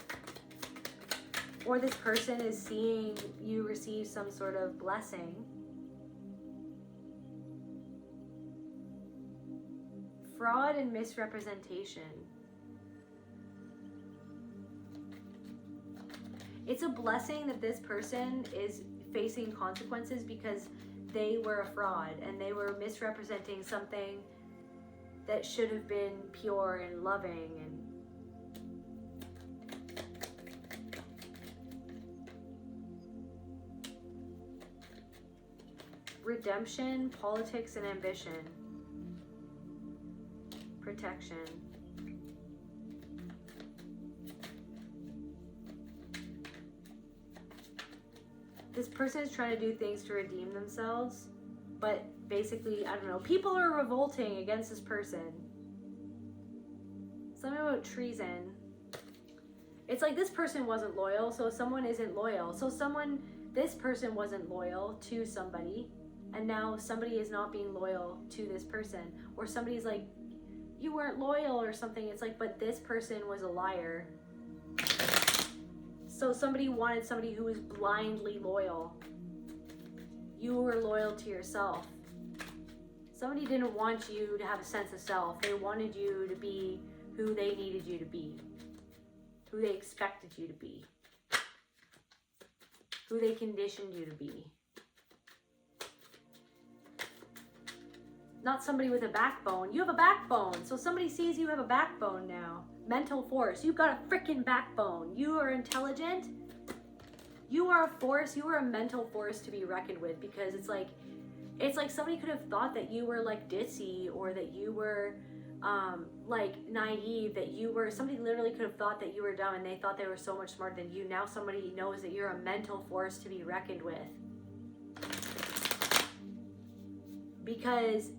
or this person is seeing you receive some sort of blessing. Fraud and misrepresentation. It's a blessing that this person is facing consequences because they were a fraud and they were misrepresenting something that should have been pure and loving. And redemption, politics, and ambition. Protection. This person is trying to do things to redeem themselves, but basically, I don't know, people are revolting against this person. Something about treason. It's like this person wasn't loyal, so someone isn't loyal. So this person wasn't loyal to somebody, and now somebody is not being loyal to this person. Or somebody's like, you weren't loyal or something. It's like, but this person was a liar. So somebody wanted somebody who was blindly loyal. You were loyal to yourself. Somebody didn't want you to have a sense of self. They wanted you to be who they needed you to be, who they expected you to be, who they conditioned you to be. Not somebody with a backbone. You have a backbone. So somebody sees you have a backbone now. Mental force. You've got a freaking backbone. You are intelligent. You are a force. You are a mental force to be reckoned with, because it's like somebody could have thought that you were like ditzy, or that you were like naive, that you were, somebody literally could have thought that you were dumb and they thought they were so much smarter than you. Now somebody knows that you're a mental force to be reckoned with. Because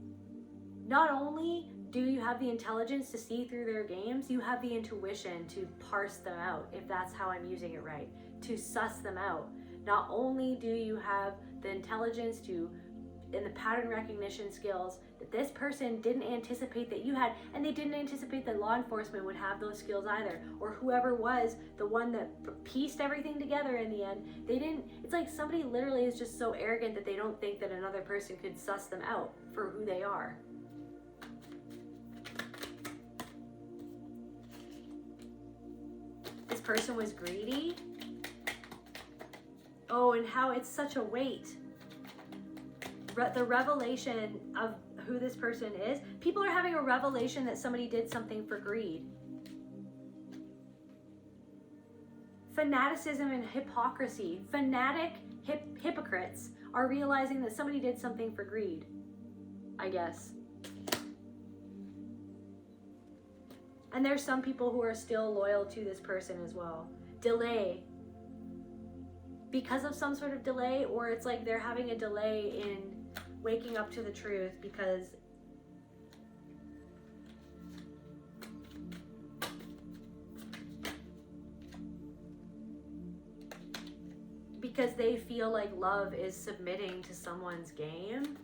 not only do you have the intelligence to see through their games, you have the intuition to parse them out, if that's how I'm using it right, to suss them out. Not only do you have the intelligence and the pattern recognition skills that this person didn't anticipate that you had, and they didn't anticipate that law enforcement would have those skills either, or whoever was the one that pieced everything together in the end. They didn't. It's like somebody literally is just so arrogant that they don't think that another person could suss them out for who they are. This person was greedy. Oh, and how it's such a weight. The revelation of who this person is. People are having a revelation that somebody did something for greed. Fanaticism and hypocrisy. Fanatic hypocrites are realizing that somebody did something for greed, I guess. And there's some people who are still loyal to this person as well. Delay. Because of some sort of delay, or it's like they're having a delay in waking up to the truth because they feel like love is submitting to someone's game.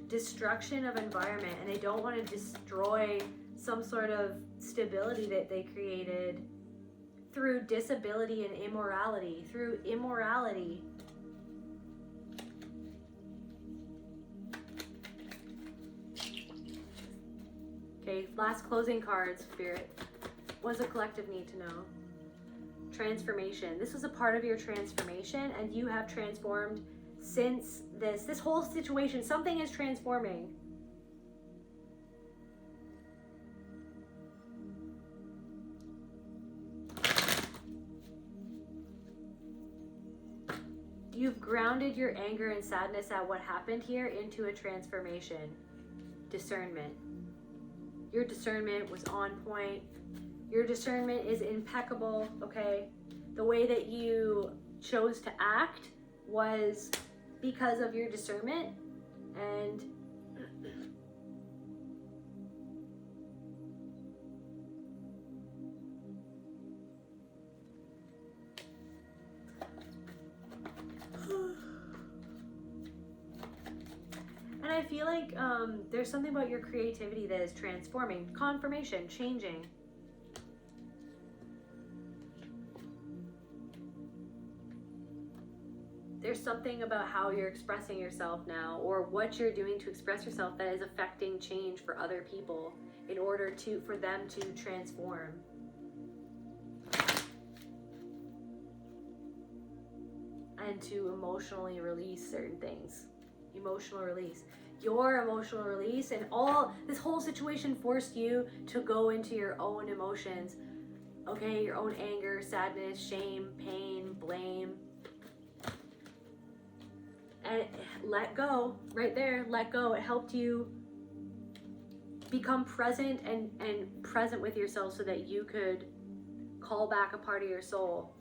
Destruction of environment, and they don't want to destroy some sort of stability that they created through disability and immorality, through immorality. Okay, last closing cards, Spirit. What does a collective need to know? Transformation. This was a part of your transformation, and you have transformed since this whole situation. Something is transforming. You've grounded your anger and sadness at what happened here into a transformation. Discernment. Your discernment was on point. Your discernment is impeccable, okay? The way that you chose to act was because of your discernment, and I feel like there's something about your creativity that is transforming, confirmation, changing. there's something about how you're expressing yourself now, or what you're doing to express yourself, that is affecting change for other people in order for them to transform. And to emotionally release certain things. Emotional release. Your emotional release, and this whole situation forced you to go into your own emotions. Okay, your own anger, sadness, shame, pain, blame. And let go, right there, let go. It helped you become present and present with yourself so that you could call back a part of your soul.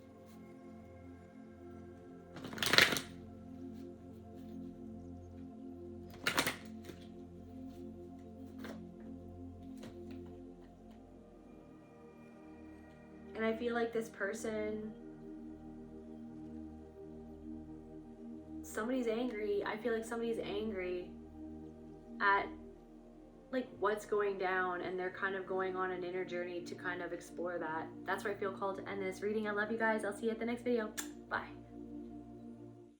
And I feel like this person, somebody's angry. I feel like somebody's angry at like what's going down, and they're kind of going on an inner journey to kind of explore that. That's where I feel called to end this reading. I love you guys. I'll see you at the next video. Bye.